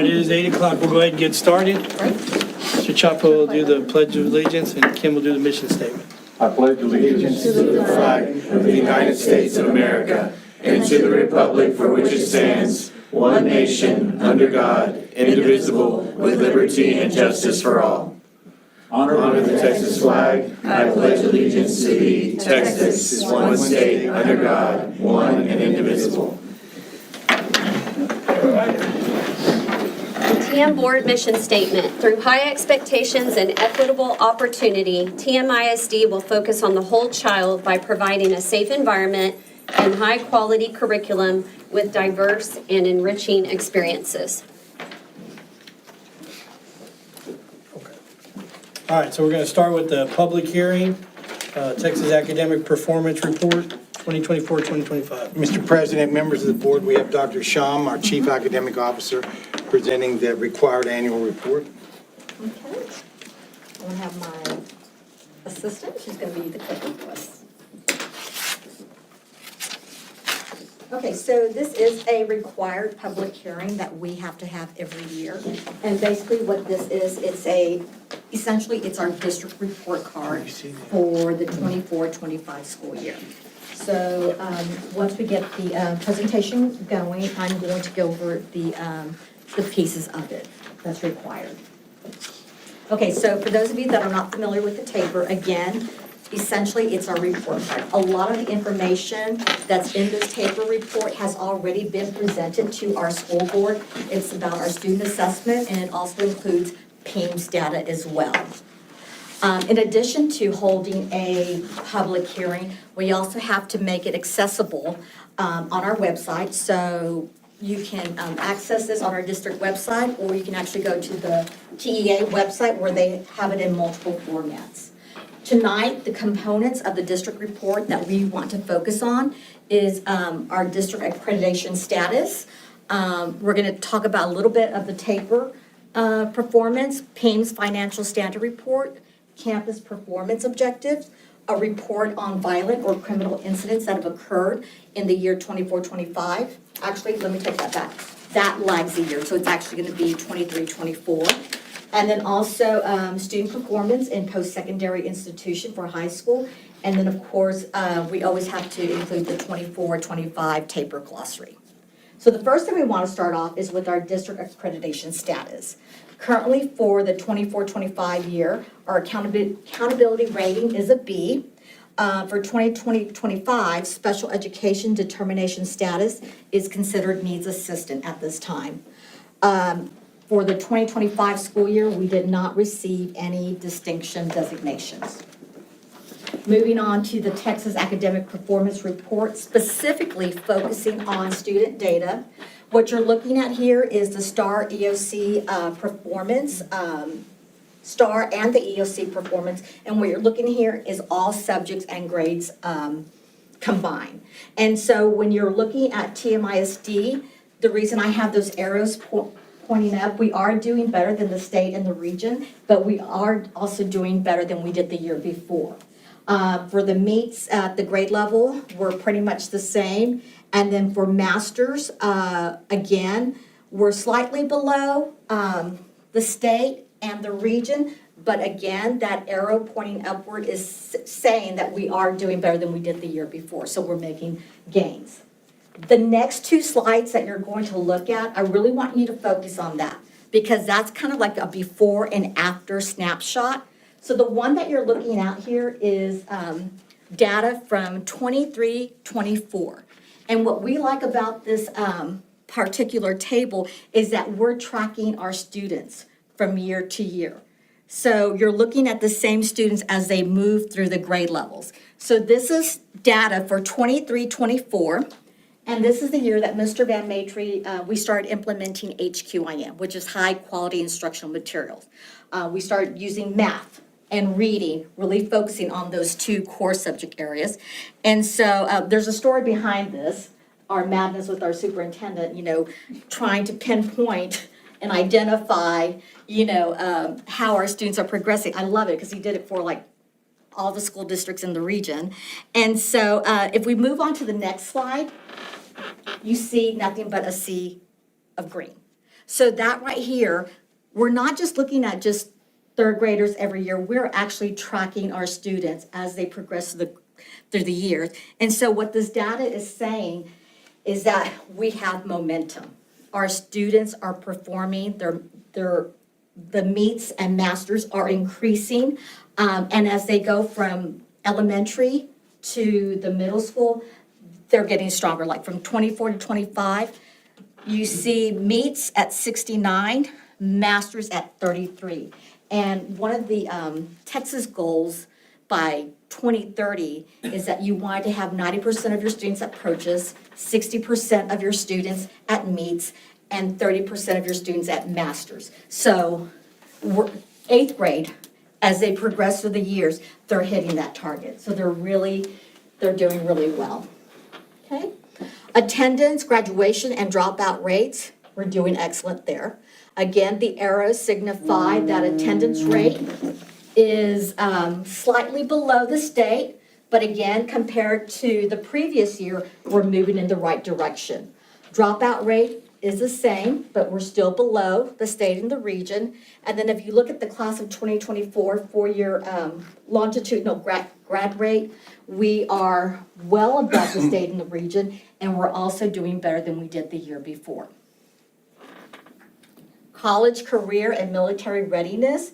right, it is 8 o'clock. We'll go ahead and get started. Right? Mr. Chapa will do the Pledge of Allegiance and Kim will do the mission statement. I pledge allegiance to the flag of the United States of America and to the republic for which it stands, one nation, under God, indivisible, with liberty and justice for all. Honor the Texas flag. I pledge allegiance to thee, Texas, one state, under God, one and indivisible. TM Board Mission Statement. Through high expectations and equitable opportunity, TMISD will focus on the whole child by providing a safe environment and high-quality curriculum with diverse and enriching experiences. All right, so we're going to start with the public hearing, Texas Academic Performance Report, 2024-2025. Mr. President, members of the board, we have Dr. Sham, our Chief Academic Officer, presenting the required annual report. Okay. I'll have my assistant, she's going to be the clerk of us. Okay, so this is a required public hearing that we have to have every year. And basically what this is, essentially it's our district report card for the 24-25 school year. So once we get the presentation going, I'm going to go over the pieces of it that's required. Okay, so for those of you that are not familiar with the taper, again, essentially it's our report card. A lot of the information that's in this taper report has already been presented to our school board. It's about our student assessment, and it also includes PAIMS data as well. In addition to holding a public hearing, we also have to make it accessible on our website. So you can access this on our district website, or you can actually go to the TEA website where they have it in multiple formats. Tonight, the components of the district report that we want to focus on is our district accreditation status. We're going to talk about a little bit of the taper performance, PAIMS financial standard report, campus performance objectives, a report on violent or criminal incidents that have occurred in the year 24-25. Actually, let me take that back. That lags a year, so it's actually going to be 23-24. And then also student performance in post-secondary institution for high school. And then, of course, we always have to include the 24-25 taper glossary. So the first thing we want to start off is with our district accreditation status. Currently, for the 24-25 year, our accountability rating is a B. For 2020-25, special education determination status is considered needs assistant at this time. For the 2025 school year, we did not receive any distinction designations. Moving on to the Texas Academic Performance Report, specifically focusing on student data. What you're looking at here is the STAR EOC performance, STAR and the EOC performance, and what you're looking here is all subjects and grades combined. And so when you're looking at TMISD, the reason I have those arrows pointing up, we are doing better than the state and the region, but we are also doing better than we did the year before. For the meets at the grade level, we're pretty much the same. And then for masters, again, we're slightly below the state and the region, but again, that arrow pointing upward is saying that we are doing better than we did the year before, so we're making gains. The next two slides that you're going to look at, I really want you to focus on that, because that's kind of like a before and after snapshot. So the one that you're looking at here is data from 23-24. And what we like about this particular table is that we're tracking our students from year to year. So you're looking at the same students as they move through the grade levels. So this is data for 23-24. And this is the year that Mr. Van Maitre, we started implementing HQIM, which is high quality instructional materials. We started using math and reading, really focusing on those two core subject areas. And so there's a story behind this, our madness with our superintendent, trying to pinpoint and identify, how our students are progressing. I love it because he did it for like all the school districts in the region. And so if we move on to the next slide, you see nothing but a sea of green. So that right here, we're not just looking at just third graders every year, we're actually tracking our students as they progress through the years. And so what this data is saying is that we have momentum. Our students are performing, the meets and masters are increasing. And as they go from elementary to the middle school, they're getting stronger, like from 24 to 25. You see meets at 69, masters at 33. And one of the Texas goals by 2030 is that you want to have 90% of your students at approaches, 60% of your students at meets, and 30% of your students at masters. So eighth grade, as they progress through the years, they're hitting that target. So they're doing really well. Okay? Attendance, graduation, and dropout rates, we're doing excellent there. Again, the arrows signify that attendance rate is slightly below the state, but again, compared to the previous year, we're moving in the right direction. Dropout rate is the same, but we're still below the state and the region. And then if you look at the class of 2024 four-year longitudinal grad rate, we are well above the state and the region, and we're also doing better than we did the year before. College, career, and military readiness.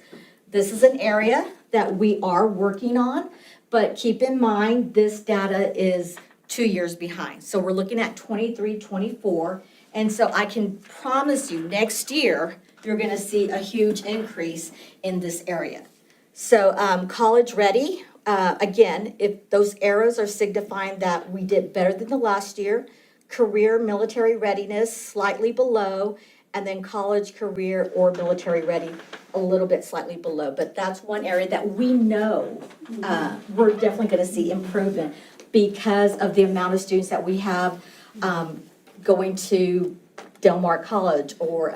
This is an area that we are working on, but keep in mind, this data is 2 years behind. So we're looking at 23, 24, and so I can promise you next year, you're gonna see a huge increase in this area. So college ready, again, if those arrows are signifying that we did better than the last year, career, military readiness, slightly below, and then college, career, or military ready, a little bit slightly below. But that's one area that we know we're definitely gonna see improvement because of the amount of students that we have going to Del Mar College or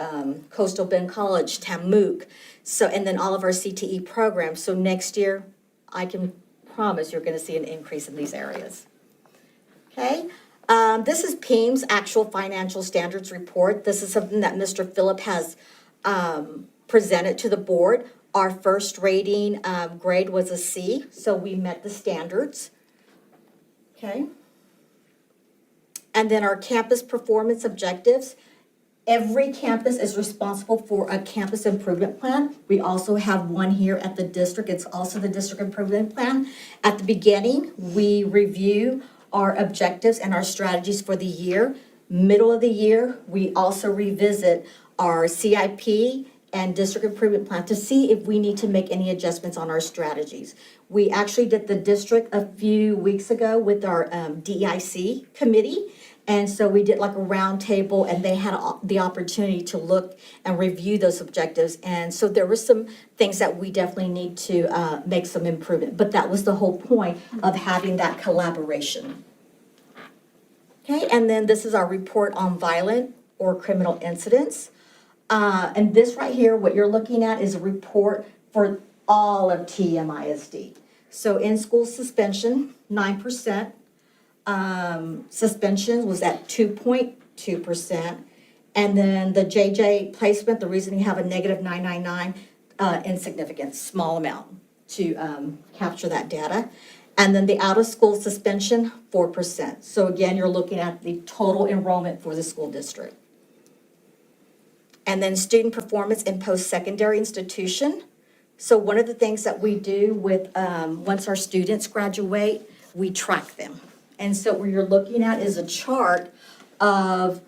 Coastal Bend College, Tamook. So, and then all of our CTE programs. So next year, I can promise you're gonna see an increase in these areas. Okay? This is PEIMS actual financial standards report. This is something that Mr. Phillip has presented to the board. Our first rating grade was a C, so we met the standards. Okay. And then our campus performance objectives. Every campus is responsible for a campus improvement plan. We also have one here at the district. It's also the district improvement plan. At the beginning, we review our objectives and our strategies for the year. Middle of the year, we also revisit our CIP and district improvement plan to see if we need to make any adjustments on our strategies. We actually did the district a few weeks ago with our DEIC committee. And so we did like a round table and they had the opportunity to look and review those objectives. And so there were some things that we definitely need to make some improvement. But that was the whole point of having that collaboration. Okay, and then this is our report on violent or criminal incidents. And this right here, what you're looking at is a report for all of TMISD. So in-school suspension, 9%. Suspension was at 2.2%. And then the JJ placement, the reason you have a negative 999, insignificant, small amount to capture that data. And then the out-of-school suspension, 4%. So again, you're looking at the total enrollment for the school district. And then student performance in post-secondary institution. So one of the things that we do with, once our students graduate, we track them. And so what you're looking at is a chart of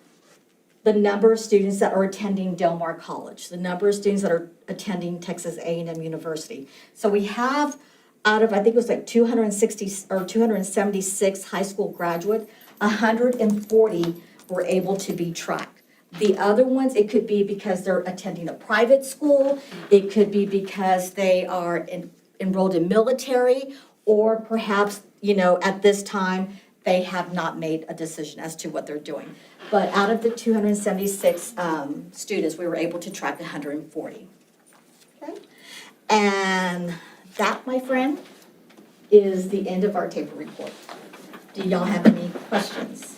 the number of students that are attending Del Mar College, the number of students that are attending Texas A&M University. So we have out of, I think it was like 260 or 276 high school graduates, 140 were able to be tracked. The other ones, it could be because they're attending a private school, it could be because they are enrolled in military, or perhaps, you know, at this time, they have not made a decision as to what they're doing. But out of the 276 students, we were able to track 140. Okay? And that, my friend, is the end of our table report. Do y'all have any questions?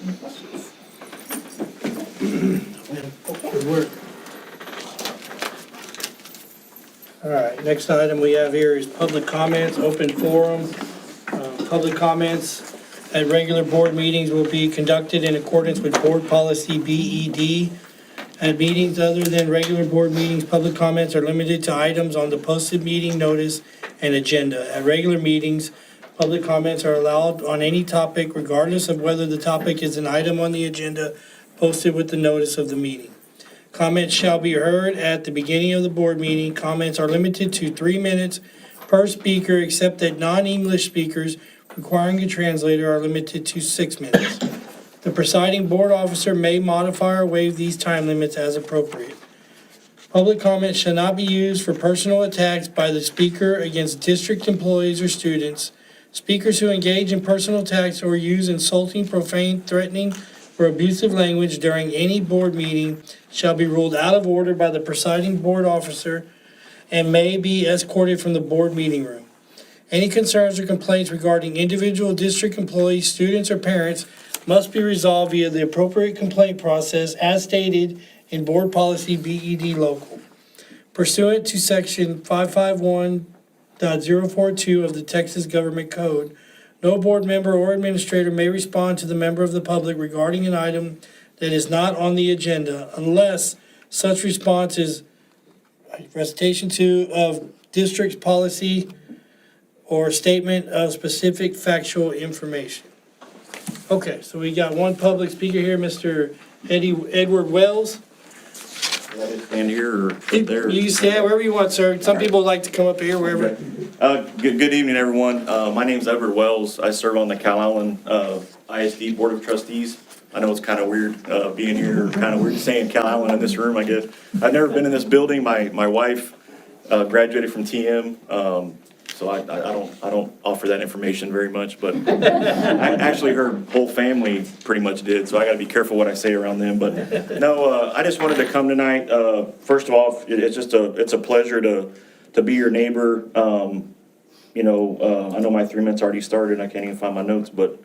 Any questions? Good work. All right, next item we have here is public comments, open forum. Public comments at regular board meetings will be conducted in accordance with board policy BED. At meetings other than regular board meetings, public comments are limited to items on the posted meeting notice and agenda. At regular meetings, public comments are allowed on any topic regardless of whether the topic is an item on the agenda posted with the notice of the meeting. Comments shall be heard at the beginning of the board meeting. Comments are limited to 3 minutes per speaker, except that non-English speakers requiring a translator are limited to 6 minutes. The presiding board officer may modify or waive these time limits as appropriate. Public comment shall not be used for personal attacks by the speaker against district employees or students. Speakers who engage in personal attacks or use insulting, profane, threatening, or abusive language during any board meeting shall be ruled out of order by the presiding board officer and may be escorted from the board meeting room. Any concerns or complaints regarding individual district employees, students, or parents must be resolved via the appropriate complaint process as stated in Board Policy BED Local. Pursuant to Section 551.042 of the Texas Government Code, no board member or administrator may respond to the member of the public regarding an item that is not on the agenda unless such response is recitation 2 of district's policy or statement of specific factual information. Okay, so we got one public speaker here, Mr. Edward Wells. Stand here or there? You can stand wherever you want, sir. Some people like to come up here, wherever. Good evening, everyone. My name's Edward Wells. I serve on the Calallen ISD Board of Trustees. I know it's kind of weird being here, kind of weird saying Calallen in this room, I guess. I've never been in this building. My wife graduated from TM, so I don't offer that information very much, but actually her whole family pretty much did, so I gotta be careful what I say around them. But no, I just wanted to come tonight. First of all, it's a pleasure to be your neighbor. I know my 3 minutes already started, I can't even find my notes, but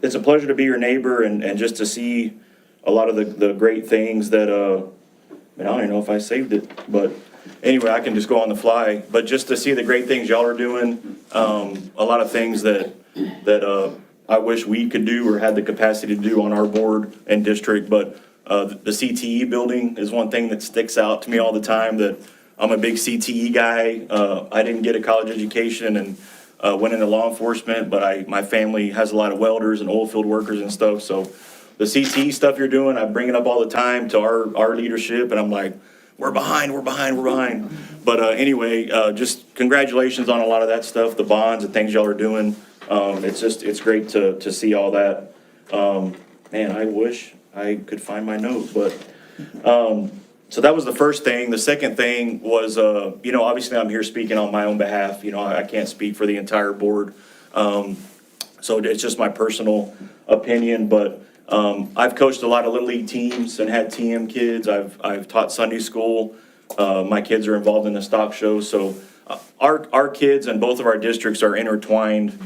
it's a pleasure to be your neighbor and just to see a lot of the great things that, I don't even know if I saved it, but anyway, I can just go on the fly. But just to see the great things y'all are doing, a lot of things that I wish we could do or had the capacity to do on our board and district. But the CTE building is one thing that sticks out to me all the time, that I'm a big CTE guy. I didn't get a college education and went into law enforcement, but my family has a lot of welders and oil field workers and stuff. So the CTE stuff you're doing, I bring it up all the time to our leadership, and I'm like, we're behind. But anyway, just congratulations on a lot of that stuff, the bonds and things y'all are doing. It's great to see all that. Man, I wish I could find my note, but so that was the first thing. The second thing was, obviously I'm here speaking on my own behalf. I can't speak for the entire board. So it's just my personal opinion, but I've coached a lot of Little League teams and had TM kids. I've taught Sunday school. My kids are involved in the stock show. So our kids and both of our districts are intertwined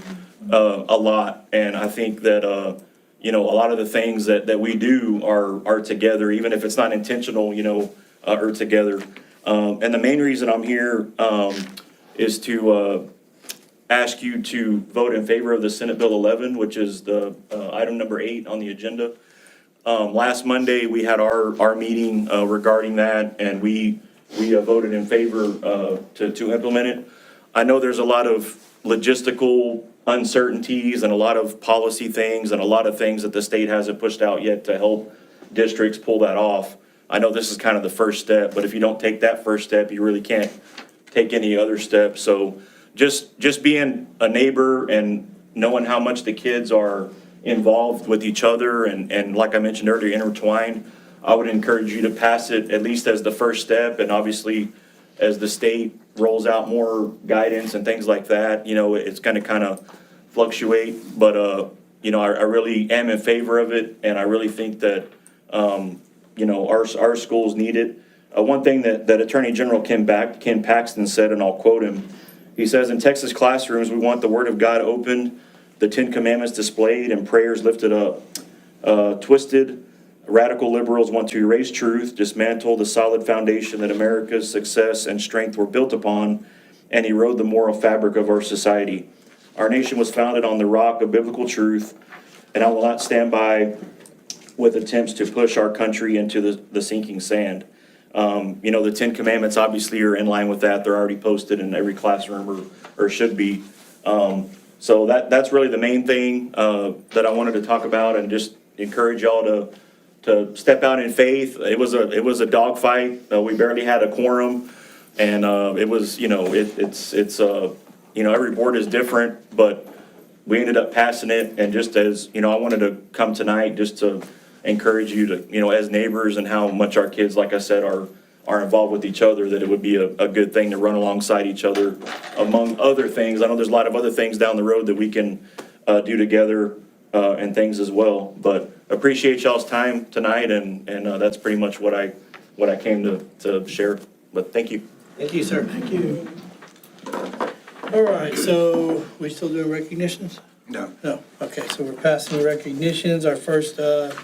a lot. And I think that, a lot of the things that we do are together, even if it's not intentional, are together. And the main reason I'm here is to ask you to vote in favor of the Senate Bill 11, which is the item number 8 on the agenda. Last Monday, we had our meeting regarding that, and we voted in favor to implement it. I know there's a lot of logistical uncertainties and a lot of policy things and a lot of things that the state hasn't pushed out yet to help districts pull that off. I know this is kind of the first step, but if you don't take that first step, you really can't take any other steps. So just being a neighbor and knowing how much the kids are involved with each other and like I mentioned earlier, intertwined, I would encourage you to pass it at least as the first step. And obviously, as the state rolls out more guidance and things like that, it's going to kind of fluctuate. But, I really am in favor of it. And I really think that, our schools need it. One thing that Attorney General Ken Paxton said, and I'll quote him, he says, "In Texas classrooms, we want the Word of God opened, the 10 Commandments displayed, and prayers lifted up. Twisted Radical liberals want to erase truth, dismantle the solid foundation that America's success and strength were built upon, and erode the moral fabric of our society. Our nation was founded on the rock of biblical truth, and I will not stand by with attempts to push our country into the sinking sand. The 10 Commandments obviously are in line with that. They're already posted in every classroom or should be. So that's really the main thing that I wanted to talk about, and just encourage y'all to step out in faith. It was a dogfight. We barely had a quorum, and it was, every board is different, but we ended up passing it. And just as, I wanted to come tonight just to encourage you to, as neighbors, and how much our kids, like I said, are involved with each other, that it would be a good thing to run alongside each other, among other things. I know there's a lot of other things down the road that we can do together and things as well. But appreciate y'all's time tonight, and that's pretty much what I came to share. But thank you. Thank you, sir. Thank you. All right, so we still doing recognitions? No. No. Okay, so we're passing recognitions. Our first item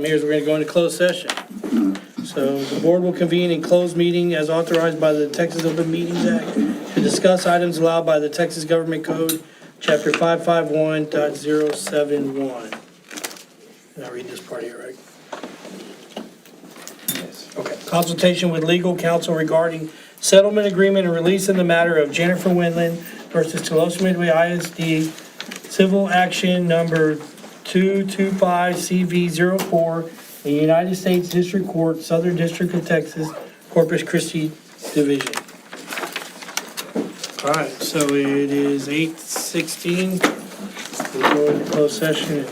here is we're going to go into closed session. So the board will convene in closed meeting as authorized by the Texas Open Meetings Act to discuss items allowed by the Texas Government Code, Chapter 551.071. Did I read this part here right? Yes. Okay. Consultation with legal counsel regarding settlement agreement and release in the matter of Jennifer Wendland versus Tulosa Midway ISD, civil action number 225CV04, the United States District Court, Southern District of Texas, Corpus Christi Division. All right, so it is 8:16. We'll go into closed session.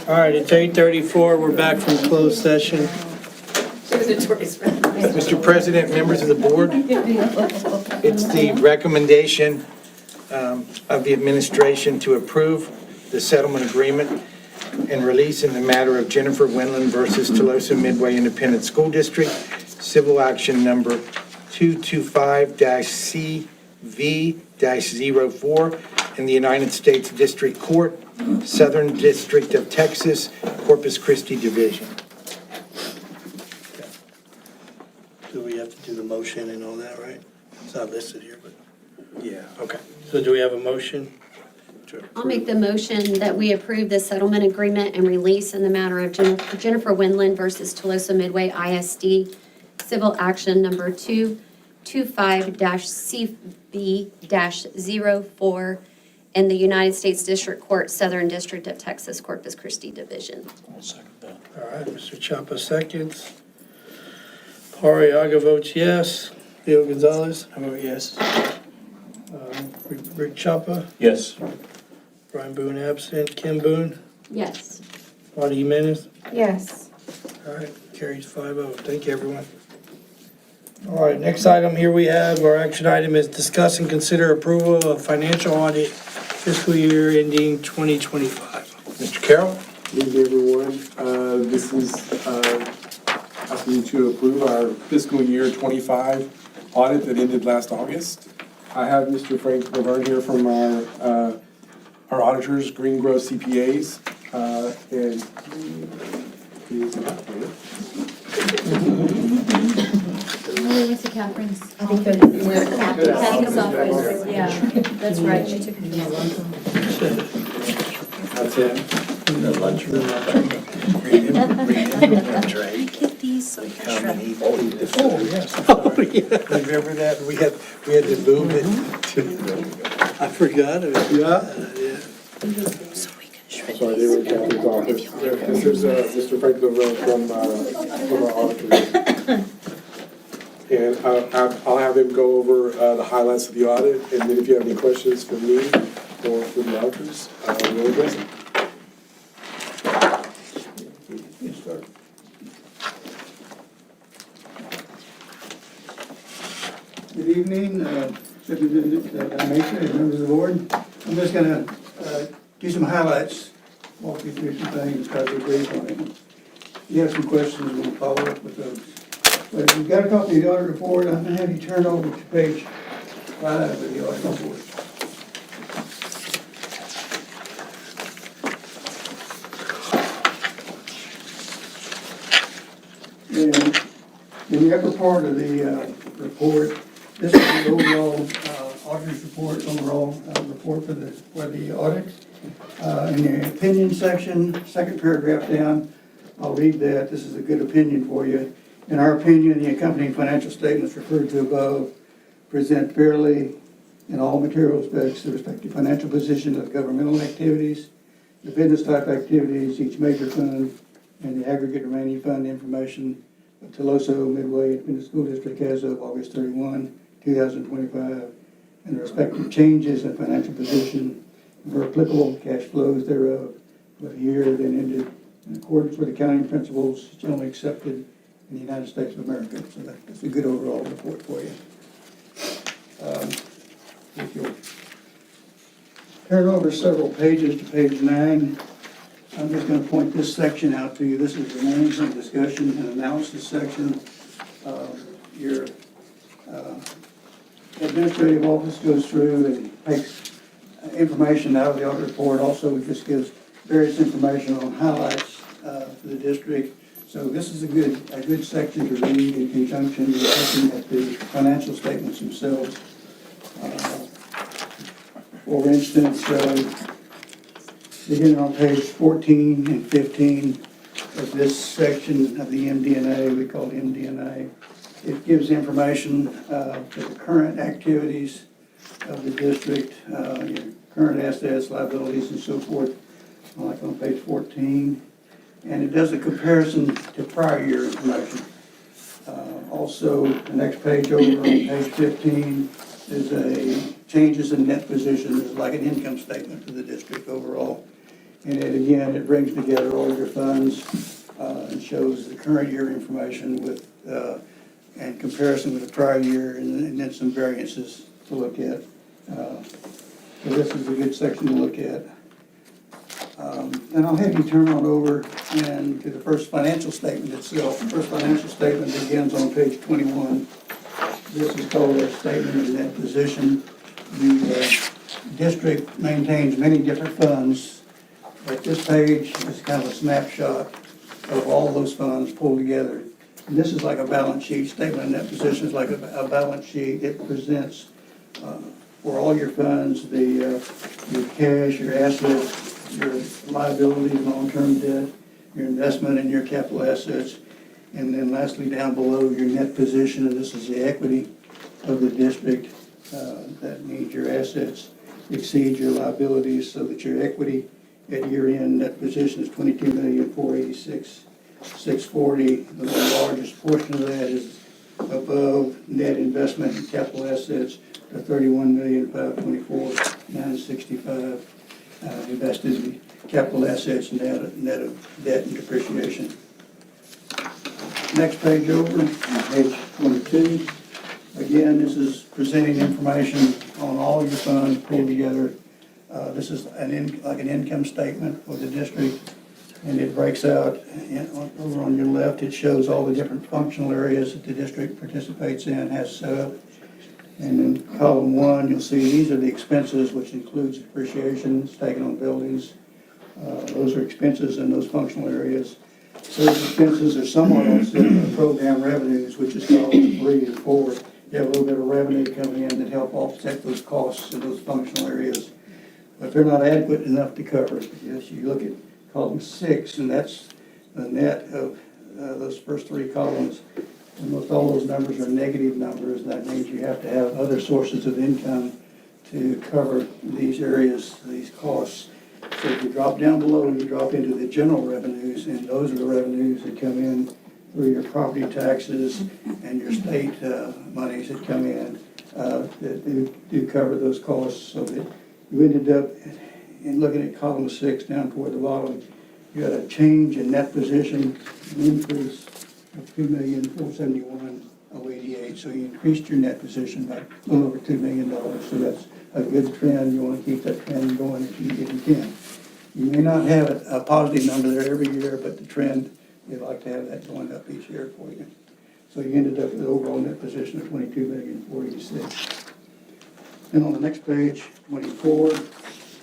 All right, it's 8:34. We're back from closed session. Mr. President, members of the board, it's the recommendation of the administration to approve the settlement agreement and release in the matter of Jennifer Wendland versus Tulosa Midway Independent School District, civil action number 225-CV-04 in the United States District Court, Southern District of Texas, Corpus Christi Division. Do we have to do the motion and all that, right? It's not listed here, but, Yeah. okay. So do we have a motion? I'll make the motion that we approve the settlement agreement and release in the matter of Jennifer Wendland versus Tulosa Midway ISD, civil action number 225-CV-04 in the United States District Court, Southern District of Texas, Corpus Christi Division. All right, Mr. Chapa seconds. Ariaga votes yes. Leo Gonzalez? I vote yes. Rick Chapa? Yes. Brian Boone absent. Kim Boone? Yes. Marty Jimenez? Yes. All right, carries 5-0. Thank you, everyone. All right, next item here we have, our action item is discuss and consider approval of financial audit fiscal year ending 2025. Mr. Carroll? Good evening, everyone. This is asking you to approve our fiscal year 25 audit that ended last August. I have Mr. Frank Laverne here from our auditors, Green Grove CPAs, and he is not here. What's the Catherine's? I think they're Catherine's office, yeah, that's right, she took it. That's him. Get these so we can shred. Oh, yes. Oh, yeah. Remember that? We had to move it to. I forgot it. Yeah. So we can shred Sorry, they were in Catherine's office. This is Mr. Frank Laverne from our auditors. And I'll have them go over the highlights of the audit, and then if you have any questions for me or for the auditors, we'll address them. Good evening, Superintendent Mason and members of the board. I'm just gonna do some highlights, walk you through some things, try to be brief on it. If you have some questions, we'll follow up with those. But if you've got a copy of the audit report, I'm gonna have you turn over to page 5 of the audit report. In the upper part of the report, this is the overall auditor's report, overall report for the audit. In the opinion section, second paragraph down, I'll read that. This is a good opinion for you. In our opinion, the accompanying financial statements referred to above present fairly in all material respects the respective financial position of governmental activities, the business type activities, each major fund, and the aggregate remaining fund information of Teloso Midway Independent School District as of August 31, 2025, and the respective changes in financial position and where applicable cash flows thereof for the year that ended in accordance with accounting principles generally accepted in the United States of America. So that's a good overall report for you. If you'll turn over several pages to page 9, I'm just going to point this section out to you. This is the management discussion and analysis section. Your administrative office goes through and takes information out of the audit report. Also, it just gives various information on highlights for the district. So this is a good section to read in conjunction with looking at the financial statements themselves. For instance, beginning on page 14 and 15 of this section of the MD&A, we call it MD&A, it gives information to the current activities of the district, your current assets, liabilities, and so forth, like on page 14. And it does a comparison to prior year information. Also, the next page over on page 15 is a changes in net position. It's like an income statement for the district overall. And it brings together all your funds and shows the current year information with and comparison with the prior year, and then some variances to look at. So this is a good section to look at. And I'll have you turn on over and to the first financial statement itself. The first financial statement begins on page 21. This is called a statement of net position. The district maintains many different funds, but this page is kind of a snapshot of all those funds pulled together. And this is like a balance sheet. Statement of net position is like a balance sheet. It presents for all your funds, your cash, your assets, your liabilities, long-term debt, your investment and your capital assets, and then lastly down below your net position, and this is the equity of the district. That means your assets exceed your liabilities, so that your equity at year-end net position is $22,486,640. The largest portion of that is above net investment and capital assets to $31,524,965. Invested in capital assets net of debt and depreciation. Next page over, page 22. Again, this is presenting information on all your funds pulled together. This is like an income statement for the district, and it breaks out over on your left. It shows all the different functional areas that the district participates in, has set up. And in column 1, you'll see these are the expenses, which includes depreciation taken on buildings. Those are expenses in those functional areas. Those expenses are somewhat offset by program revenues, which is column 3 and 4. You have a little bit of revenue coming in that help offset those costs in those functional areas. But they're not adequate enough to cover it. Yes, you look at column 6, and that's the net of those first 3 columns. Almost all those numbers are negative numbers. That means you have to have other sources of income to cover these areas, these costs. So if you drop down below, you drop into the general revenues, and those are the revenues that come in through your property taxes and your state monies that come in that do cover those costs. So that you ended up in looking at column 6 down toward the bottom, you had a change in net position, an increase of $2,471,088. So you increased your net position by a little over $2 million. So that's a good trend. You want to keep that trend going if you can. You may not have a positive number there every year, but the trend, you'd like to have that going up each year for you. So you ended up with an overall net position of $22,486,000. And on the next page, 24, I'm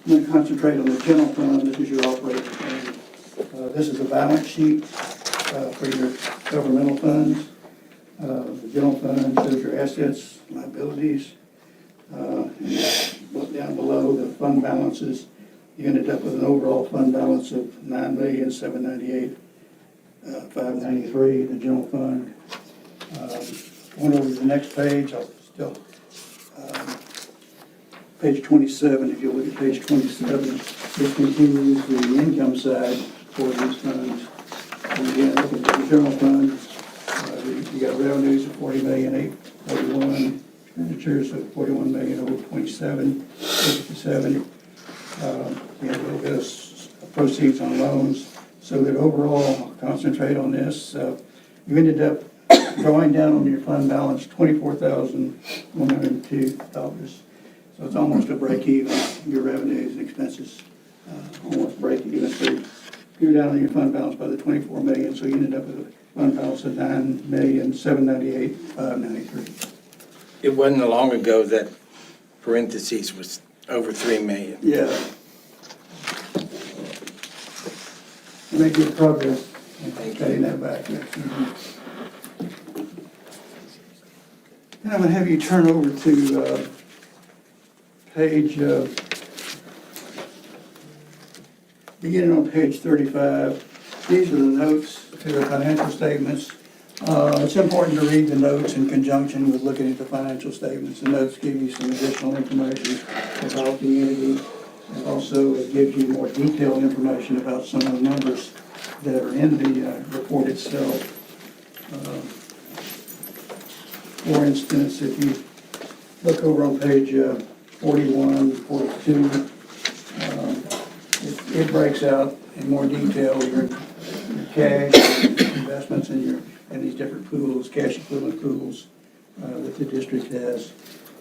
going to concentrate on the general fund. This is your operating fund. This is a balance sheet for your governmental funds. The general fund shows your assets, liabilities. And look down below the fund balances, you ended up with an overall fund balance of $9,798,593, the general fund. Going over to the next page, I'll still, page 27, if you look at page 27, this continues the income side for these funds. And again, look at the general fund, you got revenues of $40,841,000, expenditures of $41,027,057. You have a little bit of proceeds on loans, so that overall, I'll concentrate on this, you ended up drawing down on your fund balance $24,102. So it's almost a break even, your revenues and expenses, almost break even. So you're down on your fund balance by the 24 million, so you ended up with a fund balance of $9,798,593. It wasn't long ago that parentheses was over 3 million. Yeah. You made good progress in cutting that back. Yeah. Then I'm gonna have you turn over to page, beginning on page 35. These are the notes to the financial statements. It's important to read the notes in conjunction with looking at the financial statements. The notes give you some additional information about the entity, and also it gives you more detailed information about some of the numbers that are in the report itself. For instance, if you look over on page 41, 42, it breaks out in more detail your cash, investments in these different pools, cash equivalent pools that the district has.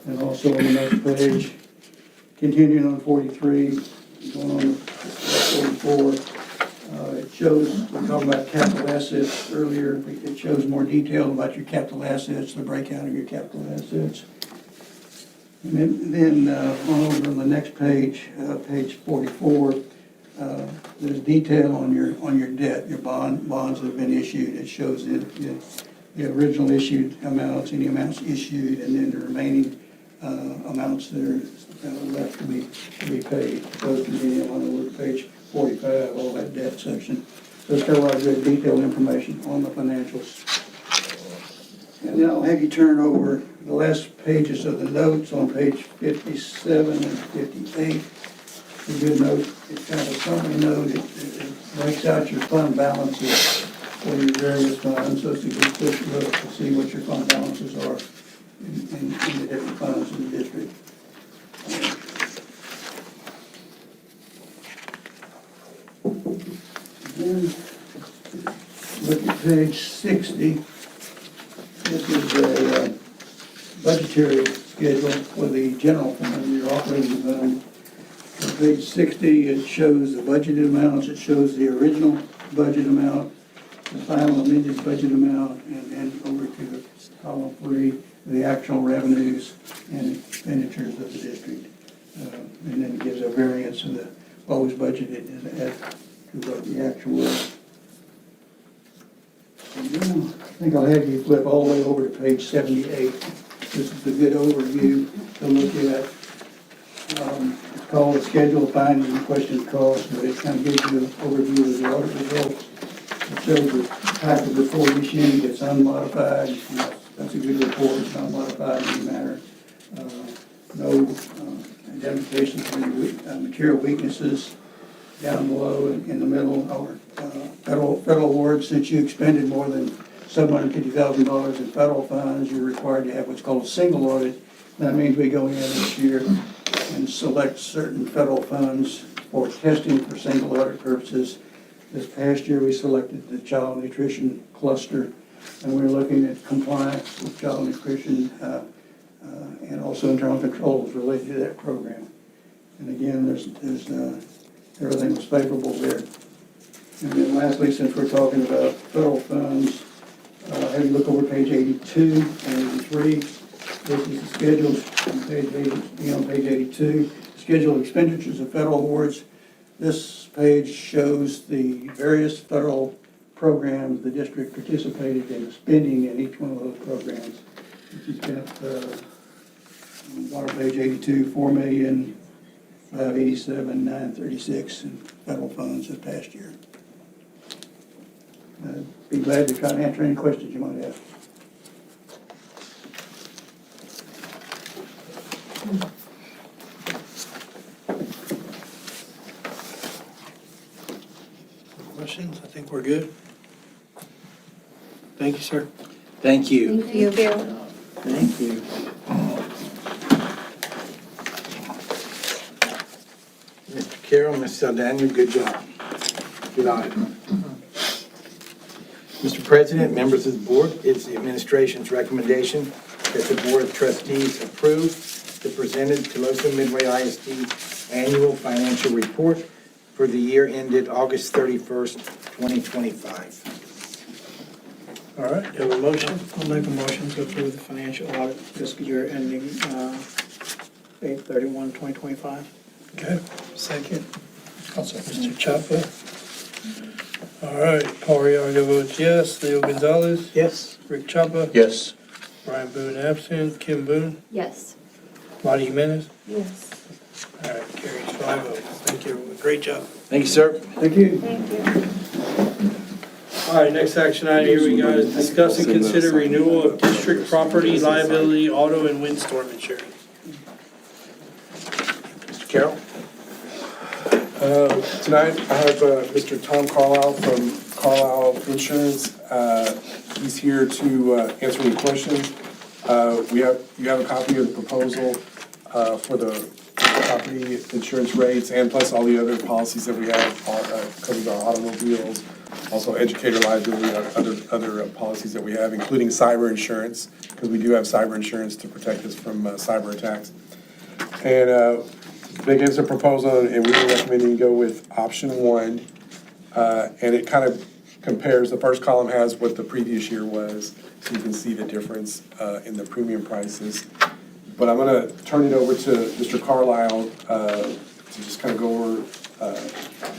And also on the next page, continuing on 43, going on to 44, it shows, we were talking about capital assets earlier, it shows more detail about your capital assets, the breakout of your capital assets. And then on over on the next page, page 44, there's detail on your debt, your bonds that have been issued. It shows the original issued amounts, any amounts issued, and then the remaining amounts that are left to be paid. Those continue on over to page 45, all that debt section. So it's got a lot of good detailed information on the financials. And then I'll have you turn over the last pages of the notes on page 57 and 58. It's a good note. It's kind of a summary note. It breaks out your fund balances for your various funds. So it's a good quick look to see what your fund balances are in the different funds in the district. Then look at page 60. This is a budgetary schedule for the general fund, your operating fund. On page 60, it shows the budgeted amounts, it shows the original budget amount, the final amended budget amount, and then over to the column 3, the actual revenues and expenditures of the district. And then it gives a variance of what was budgeted as to what the actual was. And then I think I'll have you flip all the way over to page 78. This is a good overview to look at. It's called a schedule of findings and questions cost, but it kind of gives you an overview of the audit results. It shows the type of report issued, it's unmodified. That's a good report, it's not modified in any manner. No identification of any material weaknesses. Down below in the middle are federal awards. Since you expended more than $750,000 in federal funds, you're required to have what's called a single audit. That means we go in this year and select certain federal funds for testing for single audit purposes. This past year, we selected the child nutrition cluster, and we're looking at compliance with child nutrition and also internal controls related to that program. And again, there's everything was favorable there. And then lastly, since we're talking about federal funds, have you look over page 82 and 83. This is the schedule on page 82. Schedule of expenditures of federal awards. This page shows the various federal programs the district participated in spending in each one of those programs. She spent, on page 82, $4,587,936 in federal funds this past year. Be glad to try to answer any questions you might have. Questions? I think we're good. Thank you, sir. Thank you. Thank you. Thank you. Mr. Carroll, Ms. Saldana, good job. Good audit. Mr. President, members of the board, it's the administration's recommendation that the Board of Trustees approve the presented Tuloso Midway ISD annual financial report for the year ended August 31st, 2025. All right, you have a motion? I'll make a motion to approve the financial audit fiscal year ending 8/31/2025. Okay, second. Mr. Chapa. All right, Paul Riaga votes yes. Leo Gonzalez. Yes. Rick Chapa. Yes. Brian Boone absent. Kim Boone. Yes. Lottie Jimenez. Yes. All right, carries 5-0. Thank you, everyone. Great job. Thank you, sir. Thank you. Thank you. All right, next action item here we got is discuss and consider renewal of district property liability, auto and windstorm insurance. Mr. Carroll? Tonight, I have Mr. Tom Carlisle from Carlisle Insurance. He's here to answer any questions. You have a copy of the proposal for the property insurance rates and plus all the other policies that we have covering our automobiles, also educator liability, other policies that we have, including cyber insurance, because we do have cyber insurance to protect us from cyber attacks. And they gave us a proposal, and we were recommending you go with option 1. And it kind of compares, the first column has what the previous year was, so you can see the difference in the premium prices. But I'm gonna turn it over to Mr. Carlisle to just kind of go over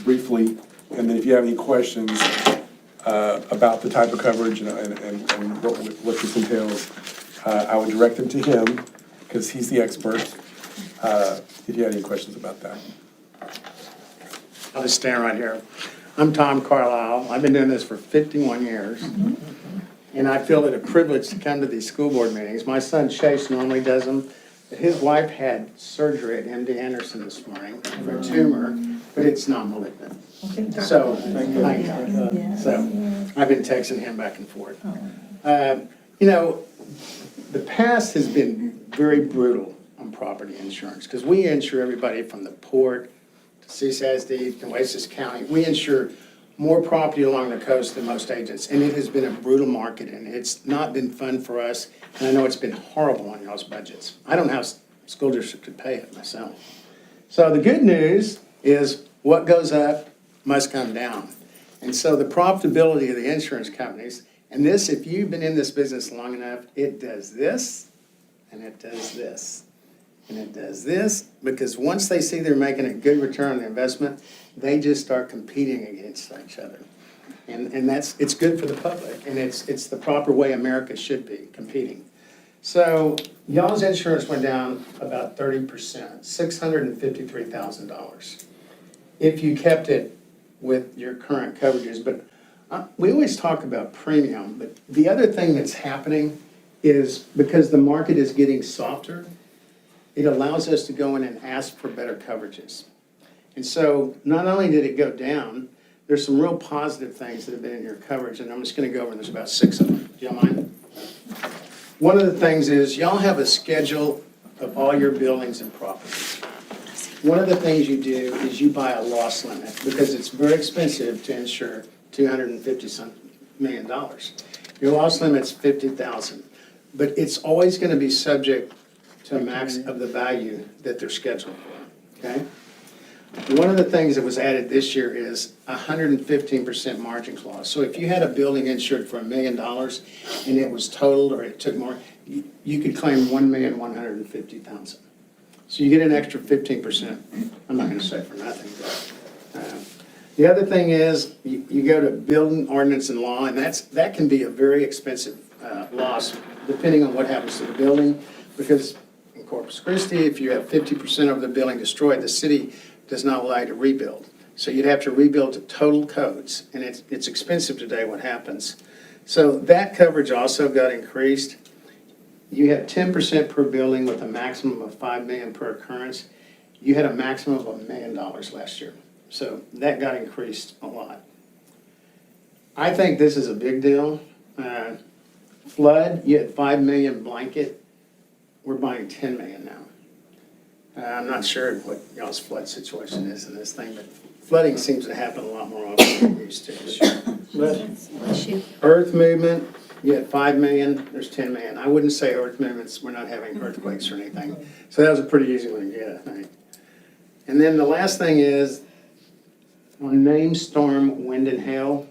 briefly, and then if you have any questions about the type of coverage and what this entails, I would direct them to him, because he's the expert, if you have any questions about that. I'll just stand right here. I'm Tom Carlisle. I've been doing this for 51 years. And I feel it a privilege to come to these school board meetings. My son Chase normally does them, but his wife had surgery at MD Anderson this morning for a tumor, but it's not malignant. So, thank God. So, I've been texting him back and forth. You know, the past has been very brutal on property insurance, because we insure everybody from the port to CSASD to Oasis County. We insure more property along the coast than most agents, and it has been a brutal market, and it's not been fun for us, and I know it's been horrible on y'all's budgets. I don't have a school district to pay it myself. So the good news is what goes up must come down. And so the profitability of the insurance companies, and this, if you've been in this business long enough, it does this, and it does this. And it does this, because once they see they're making a good return on the investment, they just start competing against each other. And it's good for the public, and it's the proper way America should be competing. So y'all's insurance went down about 30%, $653,000. If you kept it with your current coverages, but we always talk about premium, but the other thing that's happening is because the market is getting softer, it allows us to go in and ask for better coverages. And so not only did it go down, there's some real positive things that have been in your coverage, and I'm just gonna go over, and there's about 6 of them. Do y'all mind? One of the things is y'all have a schedule of all your buildings and properties. One of the things you do is you buy a loss limit, because it's very expensive to insure $250 million. Your loss limit's $50,000, but it's always gonna be subject to a max of the value that they're scheduled for, okay? One of the things that was added this year is 115% margin clause. So if you had a building insured for $1 million and it was totaled or it took more, you could claim $1,150,000. So you get an extra 15%. I'm not gonna say for nothing, but The other thing is, you go to building ordinance and law, and that can be a very expensive loss, depending on what happens to the building, because in Corpus Christi, if you have 50% of the building destroyed, the city does not allow you to rebuild. So you'd have to rebuild to total codes, and it's expensive today what happens. So that coverage also got increased. You have 10% per building with a maximum of $5 million per occurrence. You had a maximum of $1 million last year. So that got increased a lot. I think this is a big deal. Flood, you had 5 million blanket. We're buying 10 million now. I'm not sure what y'all's flood situation is in this thing, but flooding seems to happen a lot more often than it used to this year. Bless you. Earth movement, you had 5 million, there's 10 million. I wouldn't say earth movements, we're not having earthquakes or anything. So that was a pretty easy one to get, I think. And then the last thing is, on named storm, wind and hail,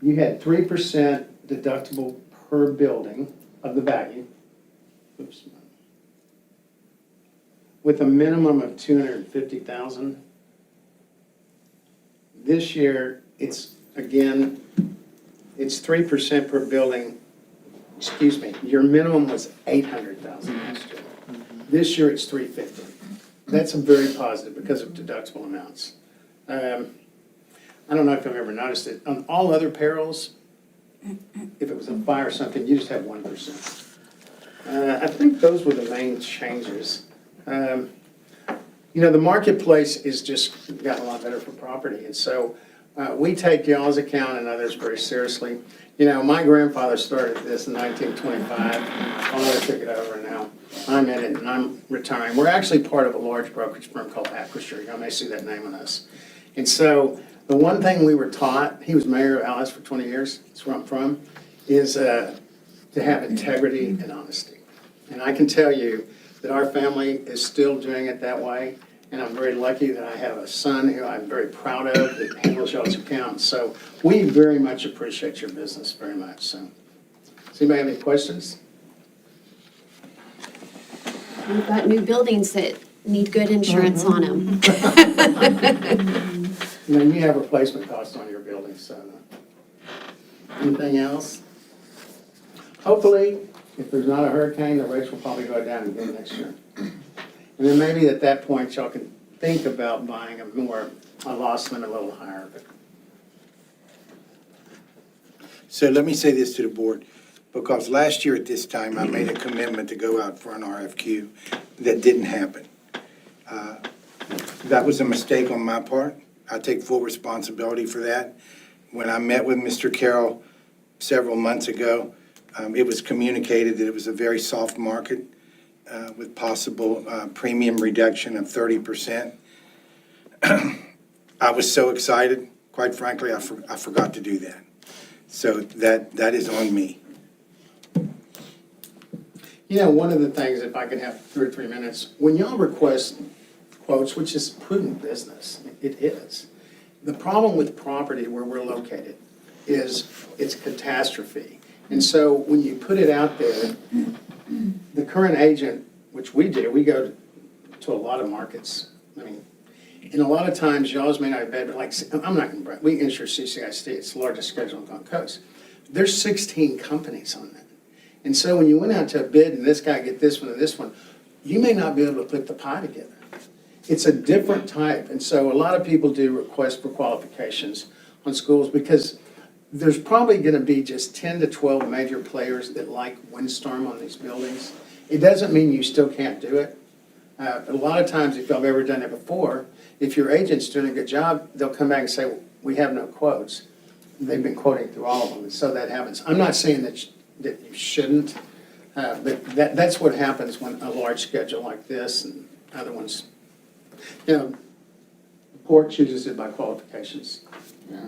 you had 3% deductible per building of the value. Oops. With a minimum of 250,000. This year, it's 3% per building. Excuse me, your minimum was 800,000 last year. This year, it's 350. That's a very positive because of deductible amounts. I don't know if you've ever noticed it. On all other perils, if it was a fire or something, you just have 1%. I think those were the main changes. The marketplace is just gotten a lot better for property, and so we take y'all's account and others very seriously. My grandfather started this in 1925. My father took it over, and now I'm in it, and I'm retiring. We're actually part of a large brokerage firm called Acrisure. Y'all may see that name on us. And so the one thing we were taught, he was mayor of Alice for 20 years, that's where I'm from, is to have integrity and honesty. And I can tell you that our family is still doing it that way, and I'm very lucky that I have a son who I'm very proud of that handles y'all's accounts. So we very much appreciate your business, very much. So, does anybody have any questions? We've got new buildings that need good insurance on them. You have replacement costs on your building, so. Anything else? Hopefully, if there's not a hurricane, the rates will probably go down again next year. And then maybe at that point, y'all can think about buying a loss limit a little higher. But So let me say this to the board, because last year at this time, I made a commitment to go out for an RFQ. That didn't happen. That was a mistake on my part. I take full responsibility for that. When I met with Mr. Carroll several months ago, it was communicated that it was a very soft market with possible premium reduction of 30%. I was so excited, quite frankly, I forgot to do that. So that is on me. one of the things, if I could have 2 or 3 minutes, when y'all request quotes, which is prudent business, it is. The problem with property where we're located is it's catastrophe. And so when you put it out there, the current agent, which we do, we go to a lot of markets. And a lot of times y'all's may not have been, like, I'm not going to brag, we insure CCISD, it's the largest schedule on the Gulf Coast. There's 16 companies on that. And so when you went out to a bid and this guy get this one and this one, you may not be able to put the pie together. It's a different type. And so a lot of people do request for qualifications on schools because there's probably going to be just 10 to 12 major players that like windstorm on these buildings. It doesn't mean you still can't do it. A lot of times, if y'all have ever done it before, if your agent's doing a good job, they'll come back and say, we have no quotes. They've been quoting through all of them, and so that happens. I'm not saying that you shouldn't, but that's what happens when a large schedule like this and other ones, the court chooses it by qualifications.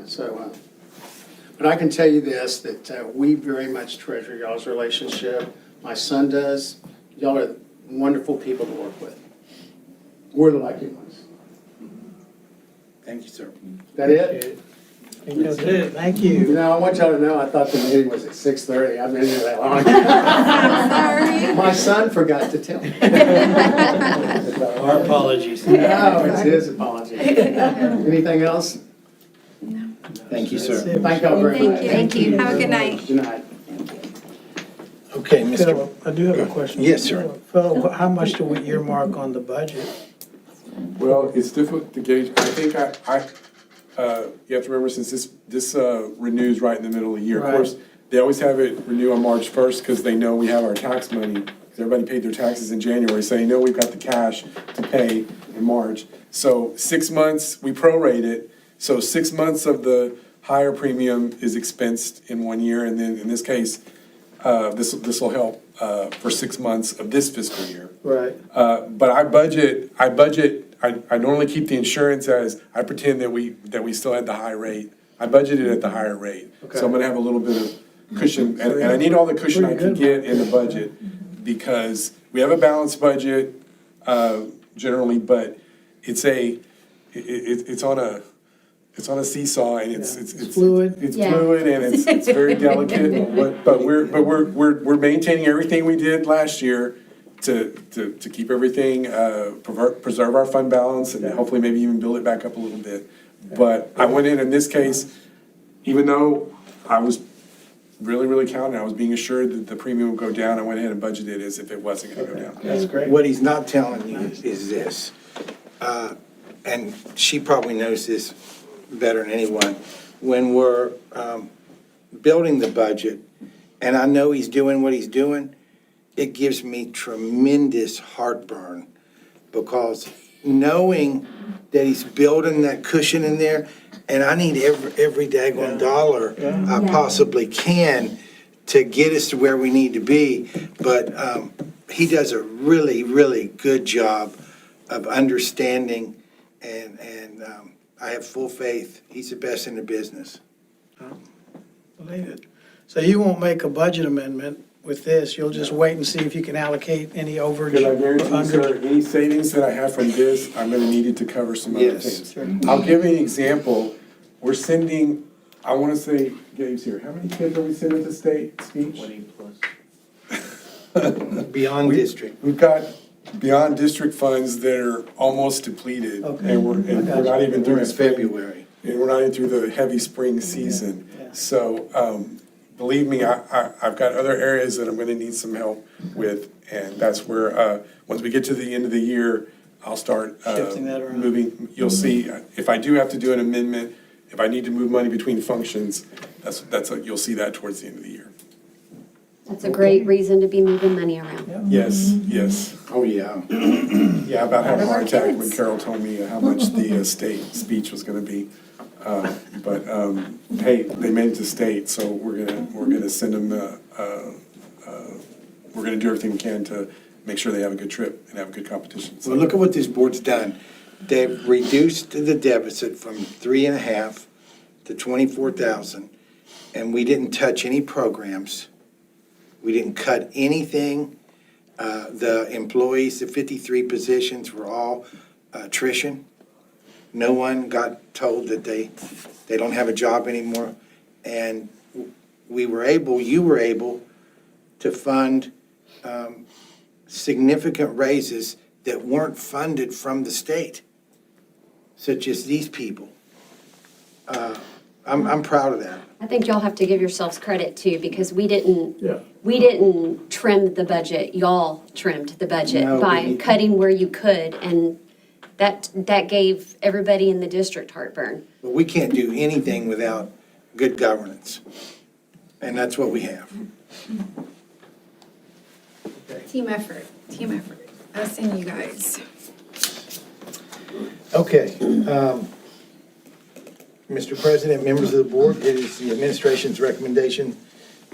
So, but I can tell you this, that we very much treasure y'all's relationship. My son does. Y'all are wonderful people to work with. We're the lucky ones. Thank you, sir. Is that it? I think that's it. Thank you. I want y'all to know, I thought the meeting was at 6:30. I've been here that long. Sorry. My son forgot to tell me. Our apologies. No, it's his apology. Anything else? Thank you, sir. Thank y'all very much. Thank you. Have a good night. Good night. Okay, Mr. Phil, I do have a question. Yes, sir. Phil, how much do we earmark on the budget? Well, it's difficult to gauge. I think you have to remember, since this renews right in the middle of the year. Of Right. course, they always have it renew on March 1st because they know we have our tax money. Because everybody paid their taxes in January, so they know we've got the cash to pay in March. So 6 months, we prorate it. So 6 months of the higher premium is expensed in 1 year. And then in this case, this will help for 6 months of this fiscal year. Right. But I normally keep the insurance as, I pretend that we still had the high rate. I budgeted at the higher rate. So I'm gonna have a little bit of cushion, and I need all the cushion I can get in the budget, because we have a balanced budget, generally, but it's on a seesaw, and it's fluid. It's Yeah. fluid, and it's very delicate, but we're maintaining everything we did last year to keep everything, preserve our fund balance, and hopefully maybe even build it back up a little bit. But I went in this case, even though I was really counting, I was being assured that the premium would go down, I went ahead and budgeted as if it wasn't gonna go down. That's great. What he's not telling you is this, and she probably knows this better than anyone. When we're building the budget, and I know he's doing what he's doing, it gives me tremendous heartburn, because knowing that he's building that cushion in there, and I need every daggone dollar I possibly can to get us to where we need to be. But he does a really good job of understanding, and I have full faith. He's the best in the business. Believe it. So you won't make a budget amendment with this, you'll just wait and see if you can allocate any overage? Could I guarantee, or sir, underage? any savings that I have from this, I'm gonna need it to cover some other Yes. things. I'll give you an example. We're sending, I wanna say, Gabe's here, how many kids are we sending to state speech? 20 plus. Beyond district. We've got beyond district funds that are almost depleted, Okay. and we're not even through We're the in spring. February. And we're not even through the heavy spring season. Yeah. So, believe me, I've got other areas that I'm gonna need some help with, and that's where, once we get to the end of the year, I'll start, Shifting that around. moving, you'll see, if I do have to do an amendment, if I need to move money between functions, you'll see that towards the end of the year. That's a great reason to be moving money around. Yes, yes. Oh, yeah. Yeah, I about had a heart attack when kids. Carol told me how much the state speech was gonna be. But, hey, they made it to state, so we're gonna send them, we're gonna do everything we can to make sure they have a good trip and have a good competition. Well, look at what this board's done. They've reduced the deficit from 3.5 to 24,000, and we didn't touch any programs. We didn't cut anything. The employees, the 53 positions were all attrition. No one got told that they don't have a job anymore. And you were able to fund significant raises that weren't funded from the state, such as these people. I'm proud of that. I think y'all have to give yourselves credit too, because we didn't trim the budget. Y'all trimmed the budget No, by we- cutting where you could, and that gave everybody in the district heartburn. But we can't do anything without good governance, and that's what we have. Team effort, us and you guys. Okay. Mr. President, members of the board, it is the administration's recommendation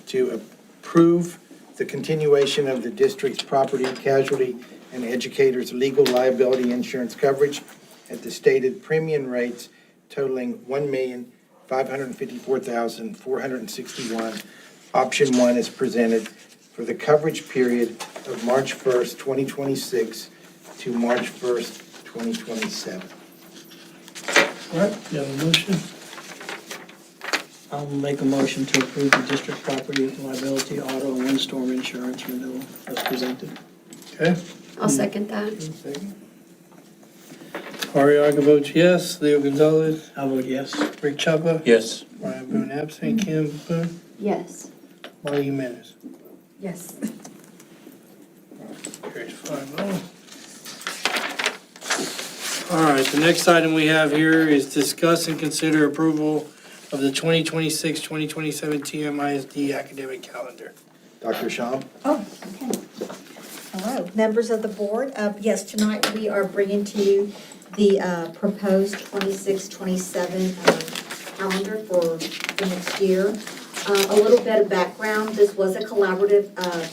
to approve the continuation of the district's property, casualty, and educators' legal liability insurance coverage at the stated premium rates totaling $1,554,461. Option 1 is presented for the coverage period of March 1st, 2026 to March 1st, 2027. All right, you have a motion? I'll make a motion to approve the district property liability, auto, and windstorm insurance renewal as presented. Okay? I'll second that. Ariaga votes yes. Leo Gonzalez, I vote yes. Rick Chapa, Yes. Brian Boone absent, Kim Boone, Yes. Molly Jimenez. Yes. Carries 5-0. All right, the next item we have here is discuss and consider approval of the 2026-2027 TMISD academic calendar. Dr. Sham? Oh, okay. Hello, members of the board. Yes, tonight we are bringing to you the proposed 26-27 calendar for the next year. A little bit of background, this was a collaborative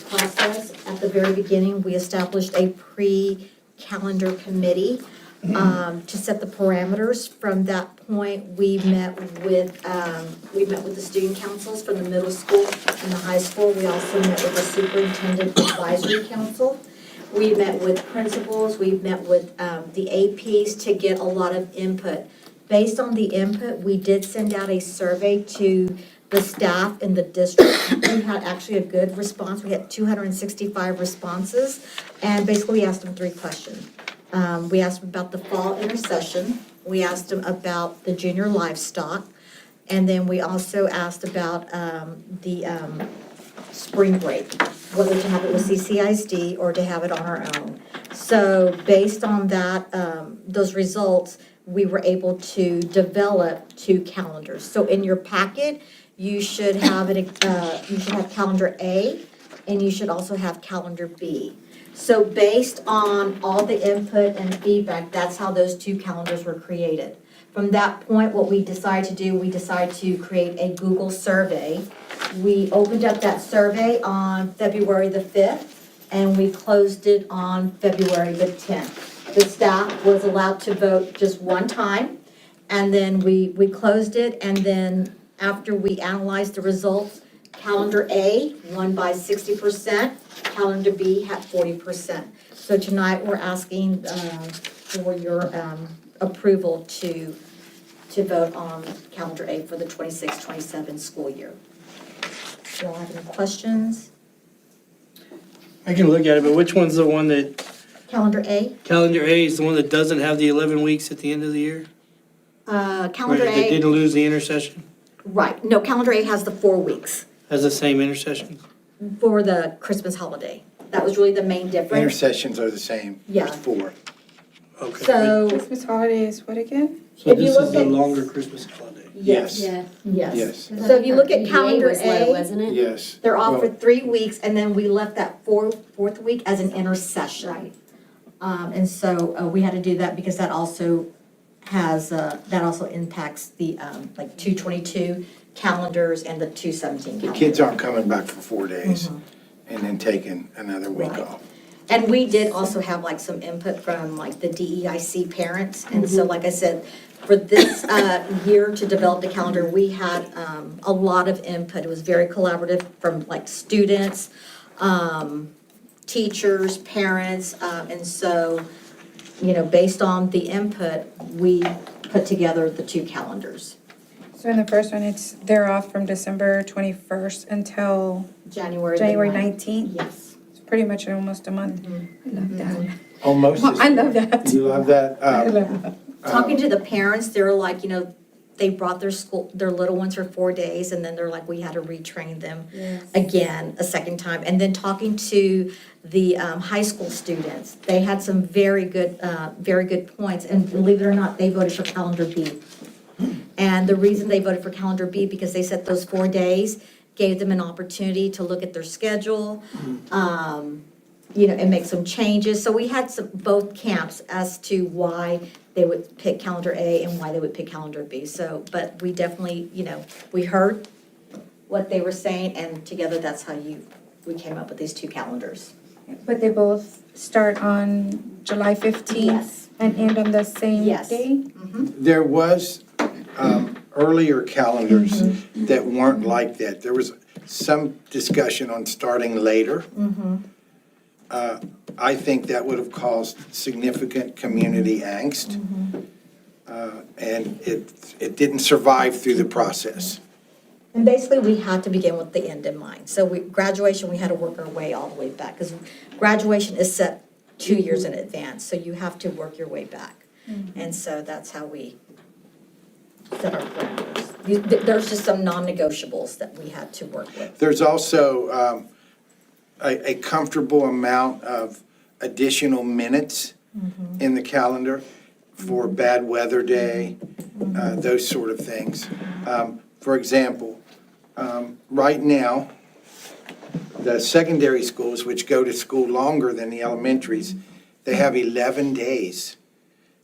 process. At the very beginning, we established a pre-calendar committee to set the parameters. From that point, we met with the student councils from the middle school and the high school. We also met with the superintendent advisory council. We met with principals, we met with the APs to get a lot of input. Based on the input, we did send out a survey to the staff in the district. We had actually a good response. We had 265 responses, and basically we asked them 3 questions. We asked them about the fall intercession, we asked them about the junior livestock, and then we also asked about the spring break, whether to have it with CCISD or to have it on our own. So based on that, those results, we were able to develop 2 calendars. So in your packet, you should have calendar A, and you should also have calendar B. So based on all the input and feedback, that's how those 2 calendars were created. From that point, what we decided to do, we decided to create a Google survey. We opened up that survey on February the 5th, and we closed it on February the 10th. The staff was allowed to vote just 1 time, and then we closed it, and then after we analyzed the results, calendar A won by 60%, calendar B had 40%. So tonight, we're asking for your approval to vote on calendar A for the 26-27 school year. Do you all have any questions? I can look at it, but which one's the one that, Calendar A? calendar A is the one that doesn't have the 11 weeks at the end of the year? Calendar That A, didn't lose the intercession? right, no, calendar A has the 4 weeks Has the same intercession? for the Christmas holiday. That was really the main difference. Intercessions are the same. Yeah. There's 4. Okay. So, Christmas holiday is what again? So if you this look is the at- longer Christmas holiday? yes, Yeah. yes. Yes. So if you look at EDA calendar was low, A, wasn't it? Yes. they're off for Well, 3 weeks, and then we left that fourth week as an intercession. Right. And so we had to do that because that also has, that also impacts the, like 222 calendars and the 217 The calendars. kids aren't coming back for 4 days Mhm. and then taking another week Right. off. And we did also have like some input from like the DEIC parents. And so like I said, for this year to develop the calendar, we had a lot of input. It was very collaborative from like students, teachers, parents. And so, you know, based on the input, we put together the 2 calendars. So in the first one, they're off from December 21st until January January 19th. 19th. Yes. It's pretty much almost a month. I love that. Almost. I love that. You love that? I love that. Talking to the parents, they're like, you know, they brought their little ones for 4 days, and then they're like, we had to retrain them again a second time. And then talking to the high school students, they had some very good points. And believe it or not, they voted for calendar B. And the reason they voted for calendar B, because they said those 4 days gave them an opportunity to look at their schedule, you know, and make some changes. So we had both camps as to why they would pick calendar A and why they would pick calendar B. So, but we definitely, you know, we heard what they were saying, and together that's how we came up with these 2 calendars. But they both start on July 15th Yes. and end on the same Yes. day? There was earlier calendars that weren't like that. There was some discussion on starting later. I think that would have caused significant community angst. And it didn't survive through the process. And basically, we had to begin with the end in mind. So graduation, we had to work our way all the way back, because graduation is set 2 years in advance, so you have to work your way back. And so that's how we set our parameters. There's just some non-negotiables that we had to work with. There's also a comfortable amount of additional minutes in the calendar for bad weather day, those sort of things. For example, right now, the secondary schools, which go to school longer than the elementaries, they have 11 days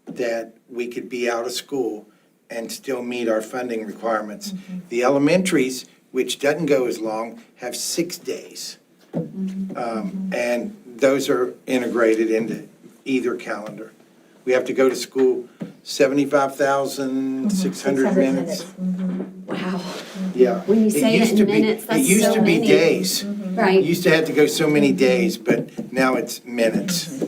that we could be out of school and still meet our funding requirements. The elementaries, which doesn't go as long, have 6 days. And those are integrated into either calendar. We have to go to school 75,600 minutes. Wow. Yeah. When you say it in minutes, that's It used so to be many. days. You Right. used to have to go so many days, but now it's minutes.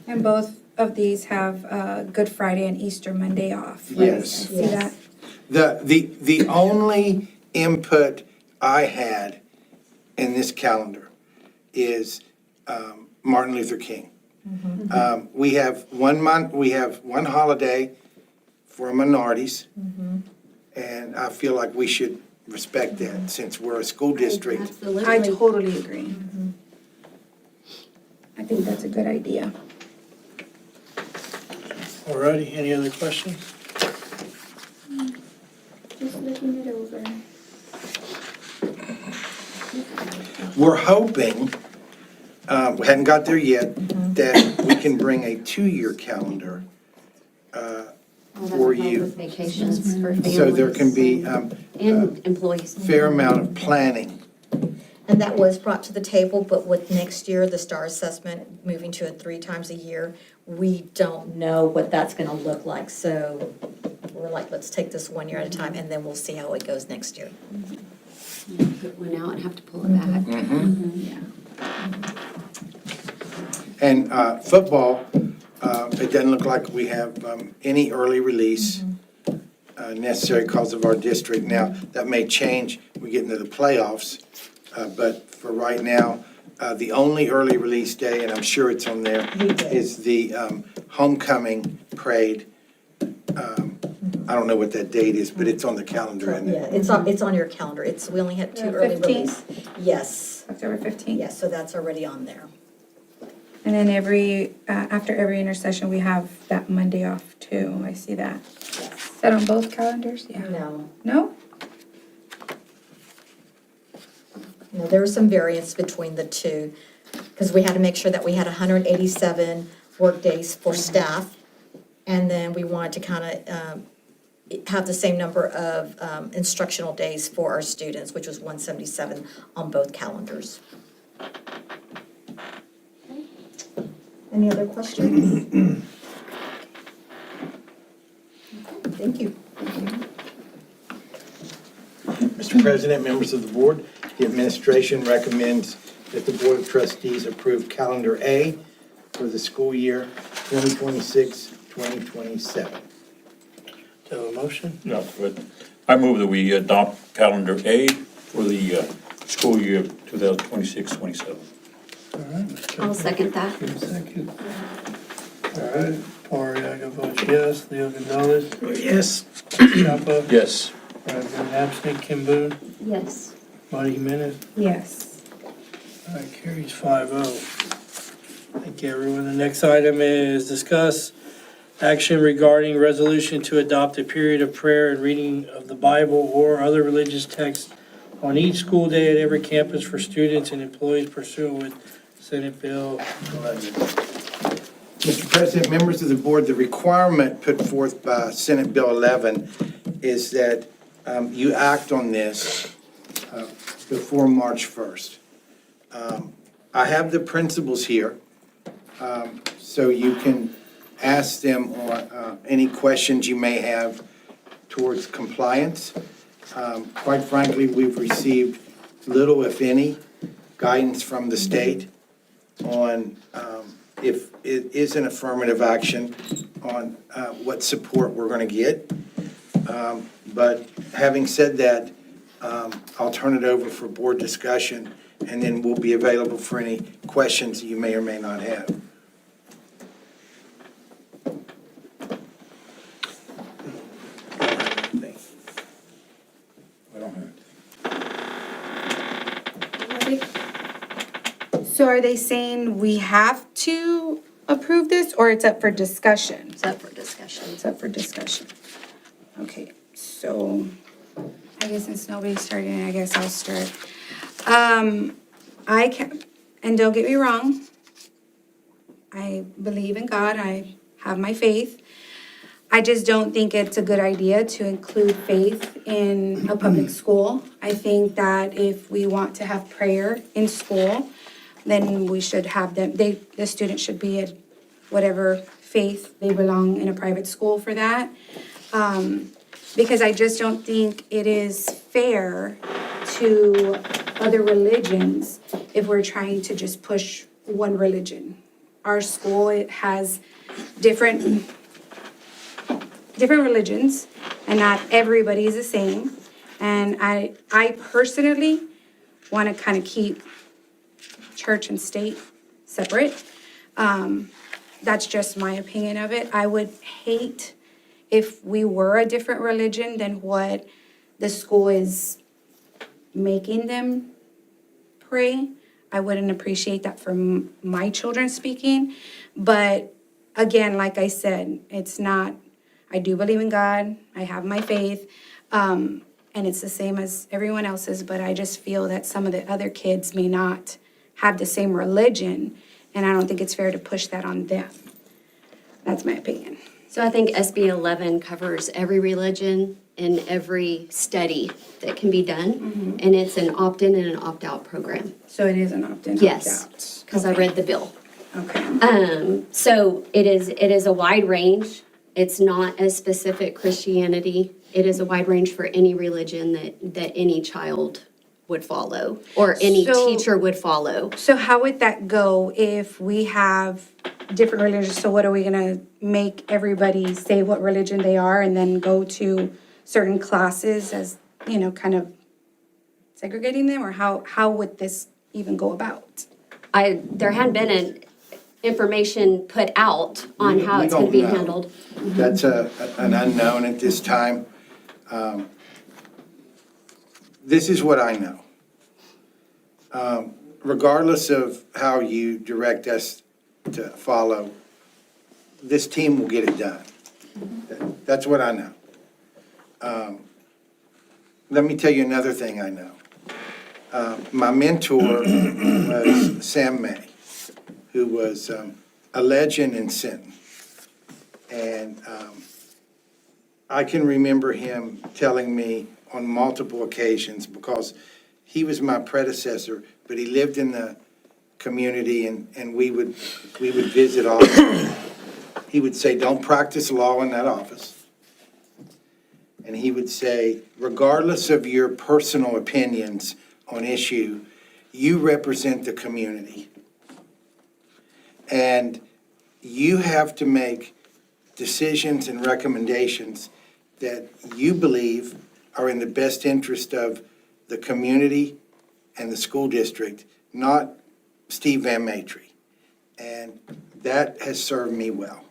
And both of these have Good Friday and Easter Monday off, right? Yes. I see that. The only input I had in this calendar is Martin Luther King. We have one holiday for minorities, and I feel like we should respect that since we're a school district. Absolutely. I totally agree. I think that's a good idea. All righty, any other questions? Just looking it over. We're hoping, we hadn't got there yet, that we can bring a 2-year calendar for you. With vacations for families. So there can be And employees. fair amount of planning. And that was brought to the table, but with next year, the STAR assessment moving to it 3 times a year, we don't know what that's gonna look like. So we're like, let's take this 1 year at a time, and then we'll see how it goes next year. Put one out and have to pull it back. And football, it doesn't look like we have any early release necessary because of our district. Now, that may change, we get into the playoffs, but for right now, the only early release day, and I'm sure it's on there, is the homecoming parade. I don't know what that date is, but it's on the calendar, isn't Yeah, it? it's on your calendar. We only had 2 early 15th. release. Yes, October 15th. yes, so that's already on there. And then after every intercession, we have that Monday off too. I see that. Is that on both calendars? Yeah. No, No? no, there was some variance between the two, because we had to make sure that we had 187 work days for staff, and then we wanted to kind of have the same number of instructional days for our students, which was 177 on both calendars. Any other questions? Thank you. Mr. President, members of the board, the administration recommends that the Board of Trustees approve Calendar A for the school year 2026-2027. Do you have a motion? No, but I move that we adopt calendar A for the school year 2026-27. All right, Mr. I'll second that. Give a second. All right, Ariaga votes yes, Leo Gonzalez, Yes. Chapa, Yes. Brad Van absent, Kim Boone, Yes. Marty Jimenez. Yes. All right, carries 5-0. Thank you, everyone. The next item is discuss action regarding resolution to adopt a period of prayer and reading of the Bible or other religious texts on each school day at every campus for students and employees pursuant with Senate Bill 11. Mr. President, members of the board, the requirement put forth by Senate Bill 11 is that you act on this before March 1st. I have the principals here, so you can ask them on any questions you may have towards compliance. Quite frankly, we've received little, if any, guidance from the state on if it is an affirmative action on what support we're going to get. But having said that, I'll turn it over for board discussion, and then we'll be available for any questions that you may or may not have. Tracy? So are they saying we have to approve this, or it's up for discussion? It's up for discussion. It's up for discussion. Okay, so I guess since nobody's starting, I guess I'll start. I can, and don't get me wrong, I believe in God, I have my faith. I just don't think it's a good idea to include faith in a public school. I think that if we want to have prayer in school, then we should have them, the students should be at whatever faith they belong in a private school for that. Because I just don't think it is fair to other religions if we're trying to just push one religion. Our school, it has different religions, and not everybody is the same. And I personally want to kind of keep church and state separate. That's just my opinion of it. I would hate if we were a different religion than what the school is making them pray. I wouldn't appreciate that from my children speaking. But again, like I said, it's not, I do believe in God, I have my faith, and it's the same as everyone else's, but I just feel that some of the other kids may not have the same religion, and I don't think it's fair to push that on them. That's my opinion. So I think SB 11 covers every religion and every study that can be done. And it's an opt-in and an opt-out program. So it is an opt-in, Yes, opt-out? because I read the bill. Okay. So it is a wide range. It's not a specific Christianity. It is a wide range for any religion that any child would follow or any So- teacher would follow. So how would that go if we have different religions? So what are we gonna make everybody say what religion they are and then go to certain classes as, kind of segregating them? Or how would this even go about? There hadn't been an information put out on how We it's gonna don't be know. handled. That's an unknown at this time. This is what I know. Regardless of how you direct us to follow, this team will get it done. That's what I know. Let me tell you another thing I know. My mentor was Sam May, who was a legend in Sinton. And I can remember him telling me on multiple occasions, because he was my predecessor, but he lived in the community and we would visit often. He would say, don't practice law in that office. And he would say, regardless of your personal opinions on issue, you represent the community. And you have to make decisions and recommendations that you believe are in the best interest of the community and the school district, not Steve Van Matry. And that has served me well.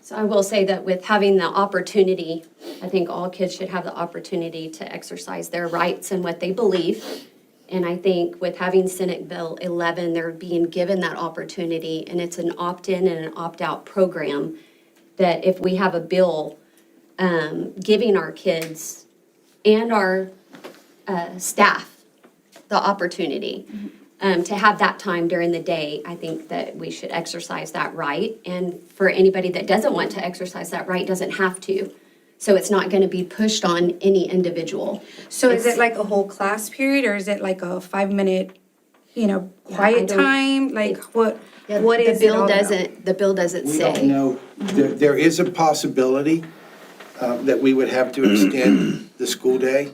So I will say that with having the opportunity, I think all kids should have the opportunity to exercise their rights and what they believe. And I think with having Senate Bill 11, they're being given that opportunity, and it's an opt-in and an opt-out program, that if we have a bill giving our kids and our staff the opportunity to have that time during the day, I think that we should exercise that right. And for anybody that doesn't want to exercise that right, doesn't have to. So it's not going to be pushed on any individual. So is it like a whole class period, or is it like a 5-minute, quiet don't- time? Like what The is it bill all about? The bill doesn't We say. don't know. There is a possibility that we would have to extend the school day.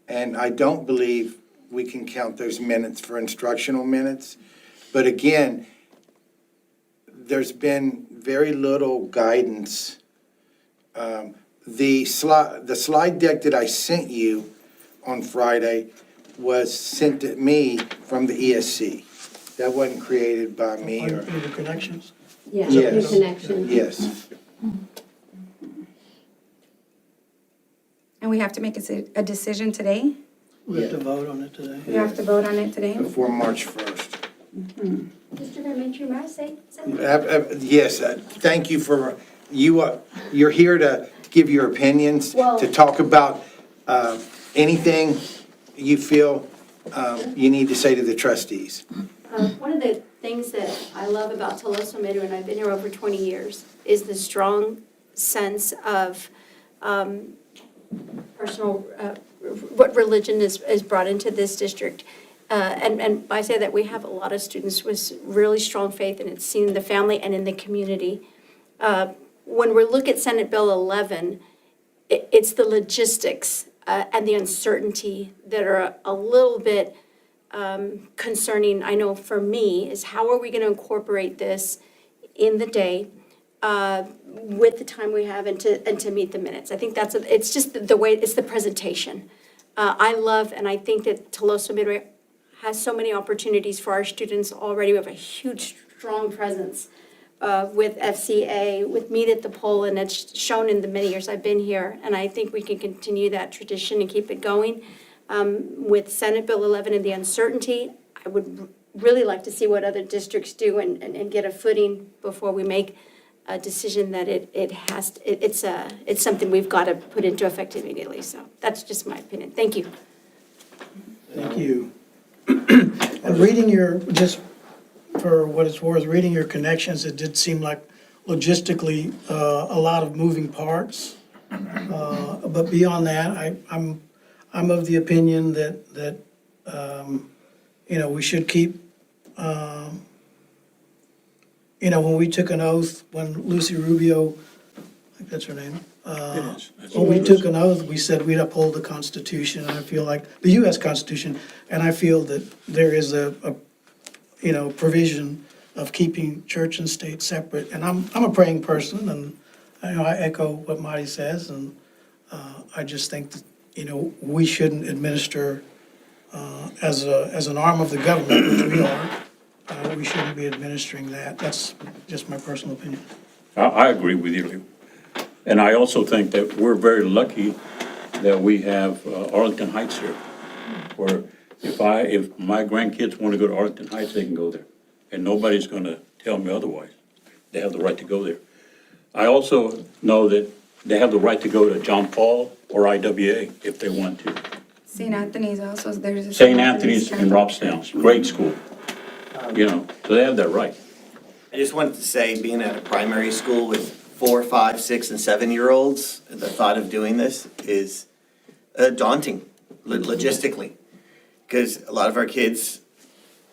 And I don't believe we can count those minutes for instructional minutes. But again, there's been very little guidance. The slide deck that I sent you on Friday was sent to me from the ESC. That wasn't created by me or, Under connections? Yeah, Yes. New Connection. yes. and we have to make a decision today. We have to vote on it today. We have to vote on it today. Before March 1st. Mr. Dimitri, may I say something? Yes, thank you for, you're here to give your opinions, Well- to talk about anything you feel you need to say to the trustees. One of the things that I love about Toloso Midway, and I've been here over 20 years, is the strong sense of personal, what religion is brought into this district. And I say that we have a lot of students with really strong faith, and it's seen in the family and in the community. When we look at Senate Bill 11, it's the logistics and the uncertainty that are a little bit concerning, I know for me, is how are we going to incorporate this in the day with the time we have and to meet the minutes. I think it's just the way, it's the presentation. I love, and I think that Toloso Midway has so many opportunities for our students already. We have a huge, strong presence with FCA, with Meet at the Pole, and it's shown in the many years I've been here. And I think we can continue that tradition and keep it going. With Senate Bill 11 and the uncertainty, I would really like to see what other districts do and get a footing before we make a decision that it's something we've got to put into effect immediately. So that's just my opinion. Thank you. Thank you. And reading just for what it's worth, reading your connections, it did seem like logistically a lot of moving parts. But beyond that, I'm of the opinion that we should keep, when we took an oath, when Lucy Rubio, I think that's her name, when we took an oath, we said we'd uphold the Constitution, and I feel like, the U.S. Constitution, and I feel that there is a provision of keeping church and state separate, and I'm a praying person, and I echo what Marty says, and I just think that, we shouldn't administer as an arm of the government, which we are, we shouldn't be administering that. That's just my personal opinion. I agree with you. And I also think that we're very lucky that we have Arlington Heights here, where if my grandkids want to go to Arlington Heights, they can go there. And nobody's going to tell me otherwise. They have the right to go there. I also know that they have the right to go to John Paul or IWA if they want to. St. Anthony's also, there's a. St. Anthony's in Robstown, great school. So they have that right. I just wanted to say, being at a primary school with 4, 5, 6, and 7-year-olds, the thought of doing this is daunting logistically. Because a lot of our kids,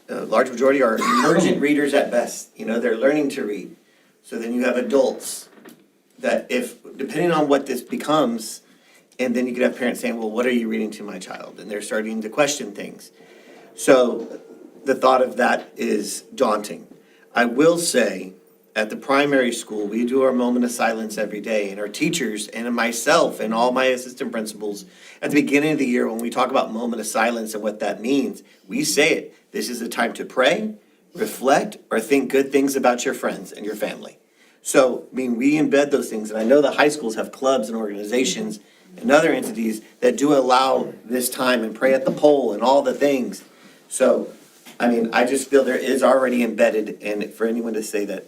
a large majority are emergent readers at best. They're learning to read. So then you have adults that depending on what this becomes, and then you could have parents saying, well, what are you reading to my child? And they're starting to question things. So the thought of that is daunting. I will say, at the primary school, we do our moment of silence every day, and our teachers and myself and all my assistant principals, at the beginning of the year, when we talk about moment of silence and what that means, we say it. This is a time to pray, reflect, or think good things about your friends and your family. So, we embed those things, and I know the high schools have clubs and organizations and other entities that do allow this time and pray at the pole and all the things. So, I just feel there is already embedded, and for anyone to say that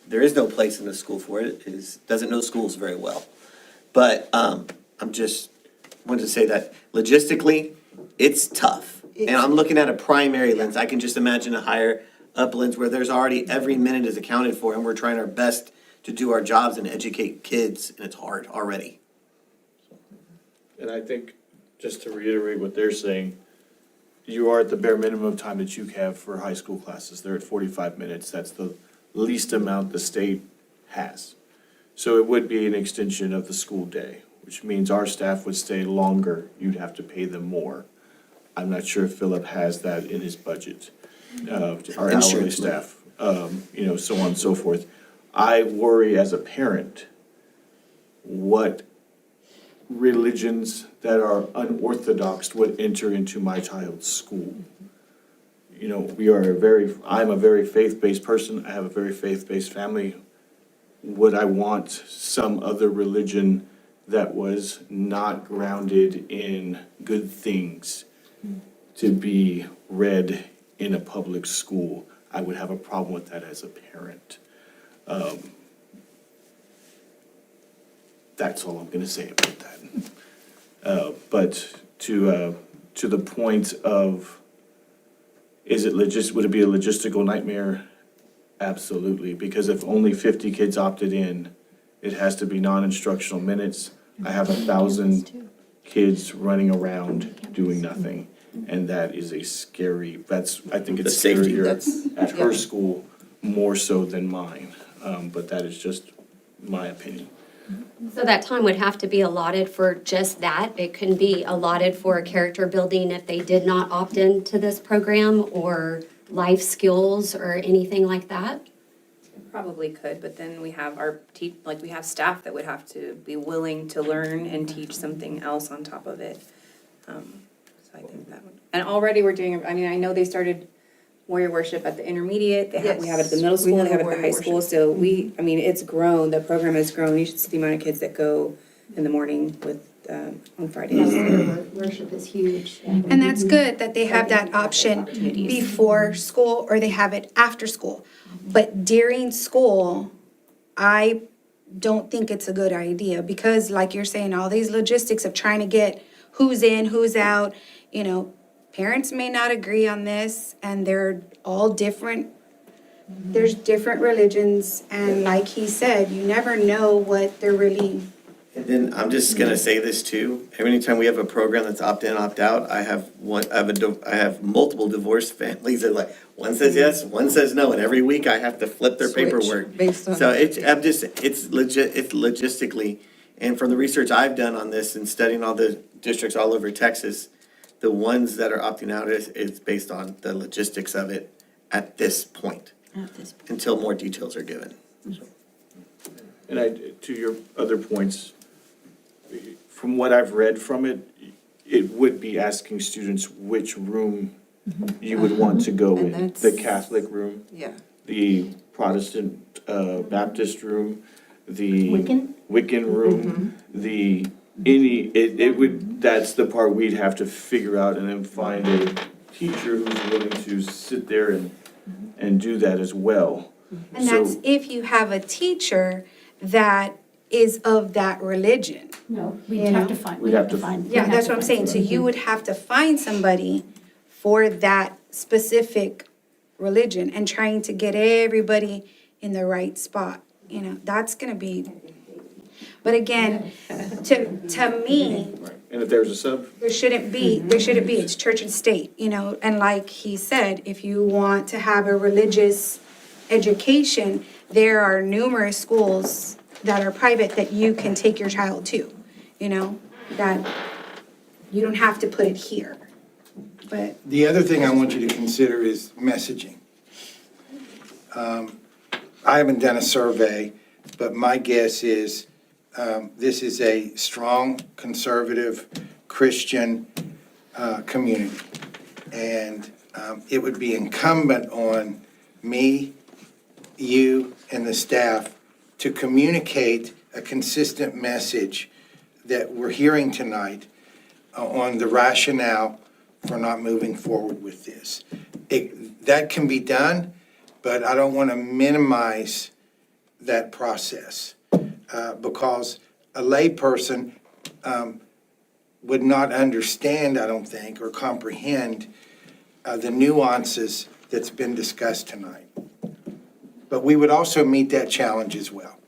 there is no place in the school for it doesn't know schools very well. But I'm just wanted to say that logistically, it's tough. And I'm looking at a primary lens. I can just imagine a higher up lens where there's already every minute is accounted for, and we're trying our best to do our jobs and educate kids, and it's hard already. And I think, just to reiterate what they're saying, you are at the bare minimum time that you have for high school classes. They're at 45 minutes. That's the least amount the state has. So it would be an extension of the school day, which means our staff would stay longer. You'd have to pay them more. I'm not sure if Philip has that in his budget, our hourly staff, so on and so forth. I worry as a parent what religions that are unorthodox would enter into my child's school. I'm a very faith-based person. I have a very faith-based family. Would I want some other religion that was not grounded in good things to be read in a public school, I would have a problem with that as a parent. That's all I'm gonna say about that. But to the point of, would it be a logistical nightmare? Absolutely, because if only 50 kids opted in, it has to be non-instructional minutes. I have 1,000 kids running around doing nothing. And that is a scary, I think it's The safety, scarier at her school more so than mine. But that is just my opinion. So that time would have to be allotted for just that? It couldn't be allotted for character building if they did not opt into this program, or life skills or anything like that? Probably could, but then we have we have staff that would have to be willing to learn and teach something else on top of it. So I think that would, and already we're doing, I mean, I know they started warrior worship at the intermediate, we have it at the middle school, they have it at the high school, so I mean, it's grown, the program has grown. You should see the amount of kids that go in the morning with, on Fridays. Worship is huge. And that's good that they have that option before school or they have it after school. But during school, I don't think it's a good idea because like you're saying, all these logistics of trying to get who's in, who's out, you know, parents may not agree on this and they're all different. There's different religions and like he said, you never know what they're really. And then I'm just gonna say this too, every time we have a program that's opt-in, opt-out, I have multiple divorced families that like, one says yes, one says no, and every week I have to flip their paperwork. So it's logistically, and from the research I've done on this and studying all the districts all over Texas, the ones that are opting out is based on the logistics of it at this point, until more details are given. And to your other points, from what I've read from it, it would be asking students which room you would want to go in. The Catholic room, the Protestant Baptist room, the Wiccan room, that's the part we'd have to figure out and then find a teacher who's willing to sit there and do that as well. And that's if you have a teacher that is of that religion. No, we'd have to find. Yeah, that's what I'm saying. So you would have to find somebody for that specific religion and trying to get everybody in the right spot. You know, that's gonna be, but again, to me, And if there's a sub? there shouldn't be, it's church and state, you know, and like he said, if you want to have a religious education, there are numerous schools that are private that you can take your child to, you know, that you don't have to put it here. But The other thing I want you to consider is messaging. I haven't done a survey, but my guess is this is a strong, conservative, Christian community. And it would be incumbent on me, you, and the staff to communicate a consistent message that we're hearing tonight on the rationale for not moving forward with this. That can be done, but I don't want to minimize that process because a layperson would not understand, I don't think, or comprehend the nuances that's been discussed tonight. But we would also meet that challenge as well.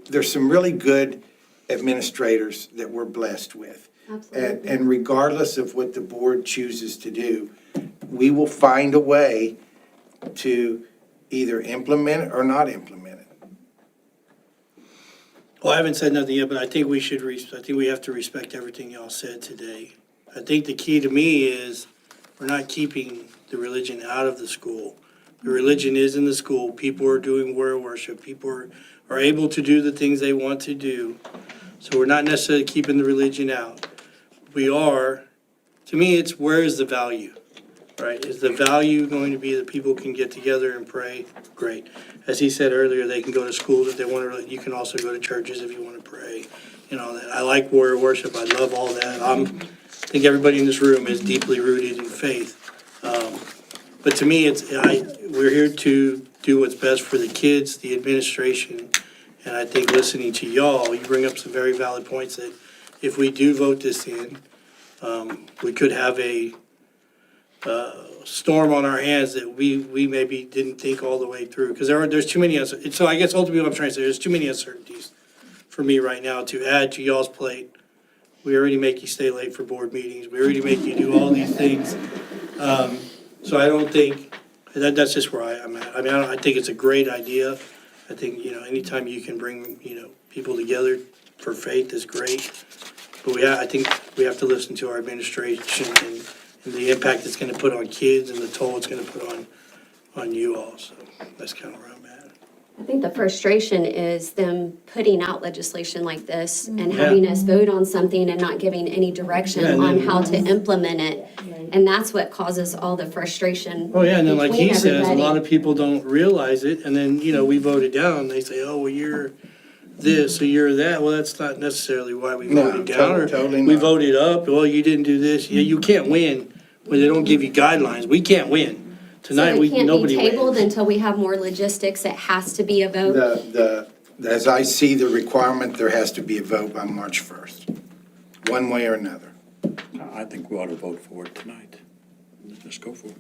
There's some really good administrators that we're blessed with. Absolutely. And regardless of what the board chooses to do, we will find a way to either implement it or not implement it. Well, I haven't said nothing yet, but I think we have to respect everything y'all said today. I think the key to me is we're not keeping the religion out of the school. The religion is in the school. People are doing warrior worship. People are able to do the things they want to do. So we're not necessarily keeping the religion out. We are, to me, it's where is the value? right? Is the value going to be that people can get together and pray? Great. As he said earlier, they can go to schools if they want to, you can also go to churches if you want to pray, that. I like warrior worship, I love all that. I think everybody in this room is deeply rooted in faith. But to me, we're here to do what's best for the kids, the administration, and I think listening to y'all, you bring up some very valid points that if we do vote this in, we could have a storm on our hands that we maybe didn't think all the way through. Because there's too many, so I guess ultimately what I'm trying to say, there's too many uncertainties for me right now to add to y'all's plate. We already make you stay late for board meetings. We already make you do all these things. So I don't think, that's just where I'm at. I mean, I think it's a great idea. I think, anytime you can bring, people together for faith is great. But I think we have to listen to our administration and the impact it's gonna put on kids and the toll it's gonna put on you all. So that's kind of where I'm at. I think the frustration is them putting out legislation like this and having us vote on something and not giving any direction on how to implement it. And that's what causes all the frustration. Oh, yeah, and then like he between says, a everybody. lot of people don't realize it, and then, we vote it down, they say, oh, well, you're this, or you're that. Well, that's not necessarily why we No, voted down, or totally we not. voted up, well, you didn't do this. Yeah, you can't win when they don't give you guidelines. We can't win. Tonight, So it can't nobody be tabled wins. until we have more logistics. It has to be a vote. As I see the requirement, there has to be a vote by March 1st, one way or another. I think we ought to vote for it tonight. Let's go for it.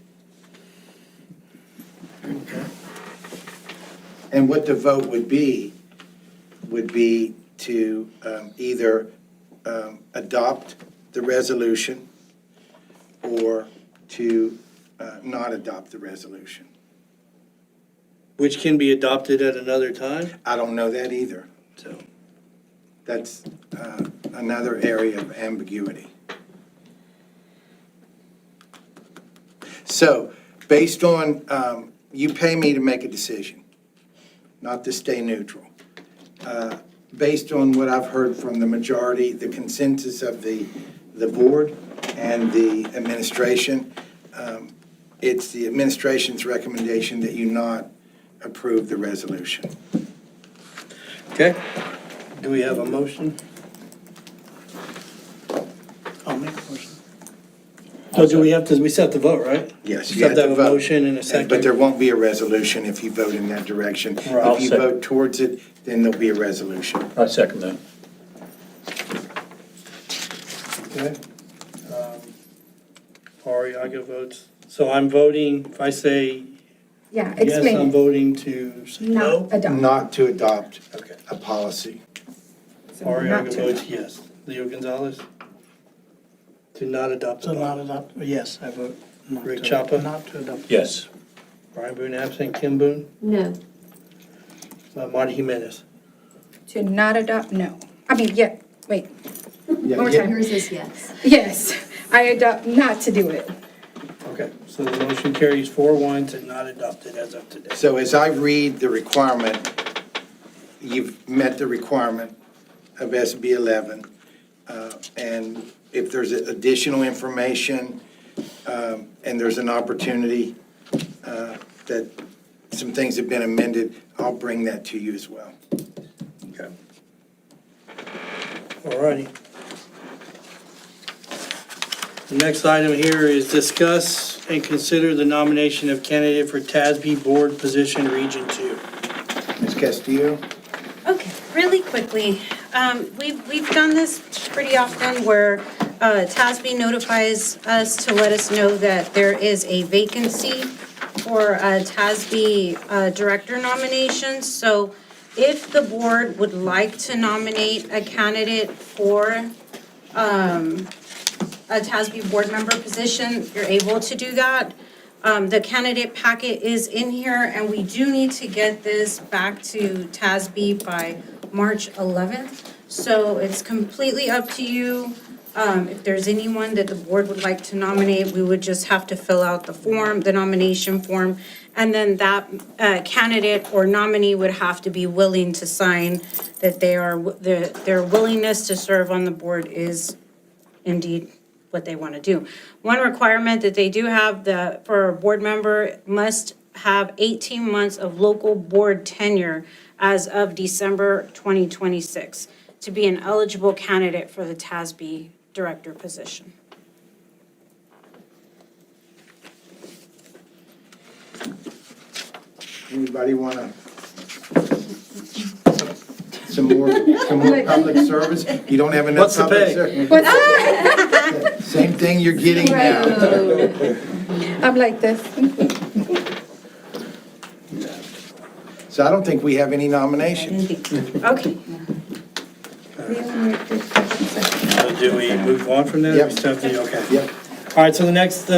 And what the vote would be to either adopt the resolution or to not adopt the resolution. Which can be adopted at another time, I don't know that either. so. That's another area of ambiguity. So, based on, you pay me to make a decision, not to stay neutral. Based on what I've heard from the majority, the consensus of the board and the administration, it's the administration's recommendation that you not approve the resolution. Okay, do we have a motion? I'll make a motion. So do we still have to vote, right? Yes, We you have have to to have a vote. motion and a second. But there won't be a resolution if you vote in that direction. I'll If you second. vote towards it, then there'll be a resolution. I second that. Okay. Ariaga votes. So I'm voting, if I say Yeah, yes, I'm explain. voting to say no. Not adopt. Not to adopt Okay. a policy. So not Ariaga to votes adopt. yes. Leo Gonzalez? To not adopt So the not policy. adopt, yes, I vote not Rick to, Chapa? not to adopt. Yes. Brian Boone absent. Kim Boone? No. Marty Jimenez? To not adopt, no. I mean, yeah, wait. One more Yeah, time. Yours is yes. Yes, I adopt not to do it. Okay, so the motion carries 4-1 to not adopt it as of today. So as I read the requirement, you've met the requirement of SB 11. And if there's additional information and there's an opportunity that some things have been amended, I'll bring that to you as well. Okay. All righty. The next item here is discuss and consider the nomination of candidate for TASB Board Position Region 2. Ms. Castillo? Okay, really quickly, we've done this pretty often where TASB notifies us to let us know that there is a vacancy for a TASB director nomination. So if the board would like to nominate a candidate for a TASB board member position, you're able to do that. The candidate packet is in here, and we do need to get this back to TASB by March 11th. So it's completely up to you. If there's anyone that the board would like to nominate, we would just have to fill out the form, the nomination form. And then that candidate or nominee would have to be willing to sign that their willingness to serve on the board is indeed what they want to do. One requirement that they do have, for a board member, must have 18 months of local board tenure as of December 2026 to be an eligible candidate for the TASB director position. Anybody want to? Some more public service? You don't have enough What's the public pay? service? Same thing you're getting now. I'm like this. So I don't think we have any nominations. Okay. So do we move on from that? Yep. Stephanie, okay. Yep. All right, so the next,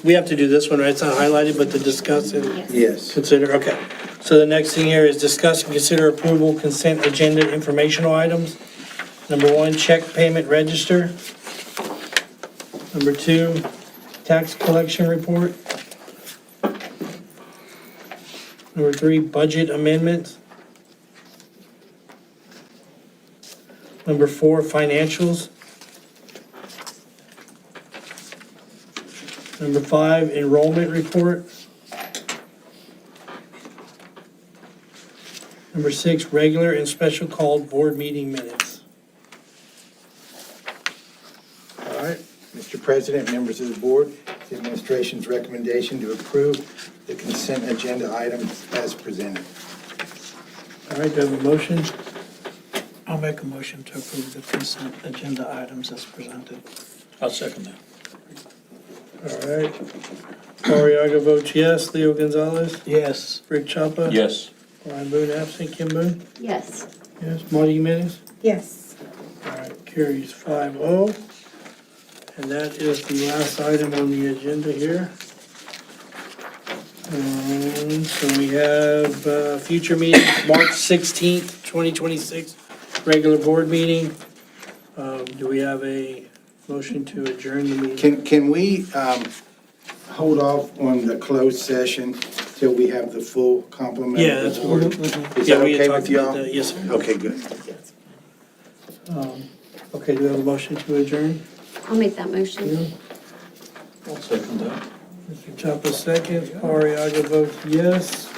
we have to do this one, right? It's not highlighted, but to discuss and Yes. consider, okay. So the next thing here is discuss and consider approval consent agenda informational items. Number 1, check payment register. Number 2, tax collection report. Number 3, budget amendments. Number 4, financials. Number 5, enrollment report. Number 6, regular and special called board meeting minutes. All right, Mr. President, members of the board, it's the administration's recommendation to approve the consent agenda items as presented. All right, do I have a motion? I'll make a motion to approve the consent agenda items as presented. I'll second that. All right. Ariaga votes yes. Leo Gonzalez? Yes. Rick Chapa? Yes. Ryan Boone absent. Kim Boone? Yes. Yes. Marty Jimenez? Yes. All right, carries 5-0. And that is the last item on the agenda here. So we have future meetings, March 16th, 2026, regular board meeting. Do we have a motion to adjourn the meeting? Can we hold off on the closed session till we have the full complement Yeah, of that's the board? what, Is yeah, that we had okay talked with about y'all? that. Yes, sir. Okay, good. Okay, do we have a motion to adjourn? I'll make that motion. I'll second that. Mr. Chapa seconds, Ariaga votes yes.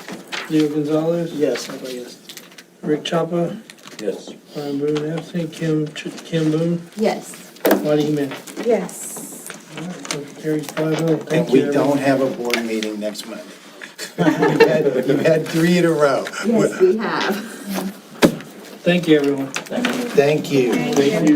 Leo Gonzalez? Yes, I vote yes. Rick Chapa? Yes. Ryan Boone absent. Kim Boone? Yes. Marty Jimenez? Yes. Motion carries 5-0. And Thank we you, don't everyone. have a board meeting next Monday. You've had 3 in a row. Yes, we have. Thank you, everyone. Thank you. Thank you.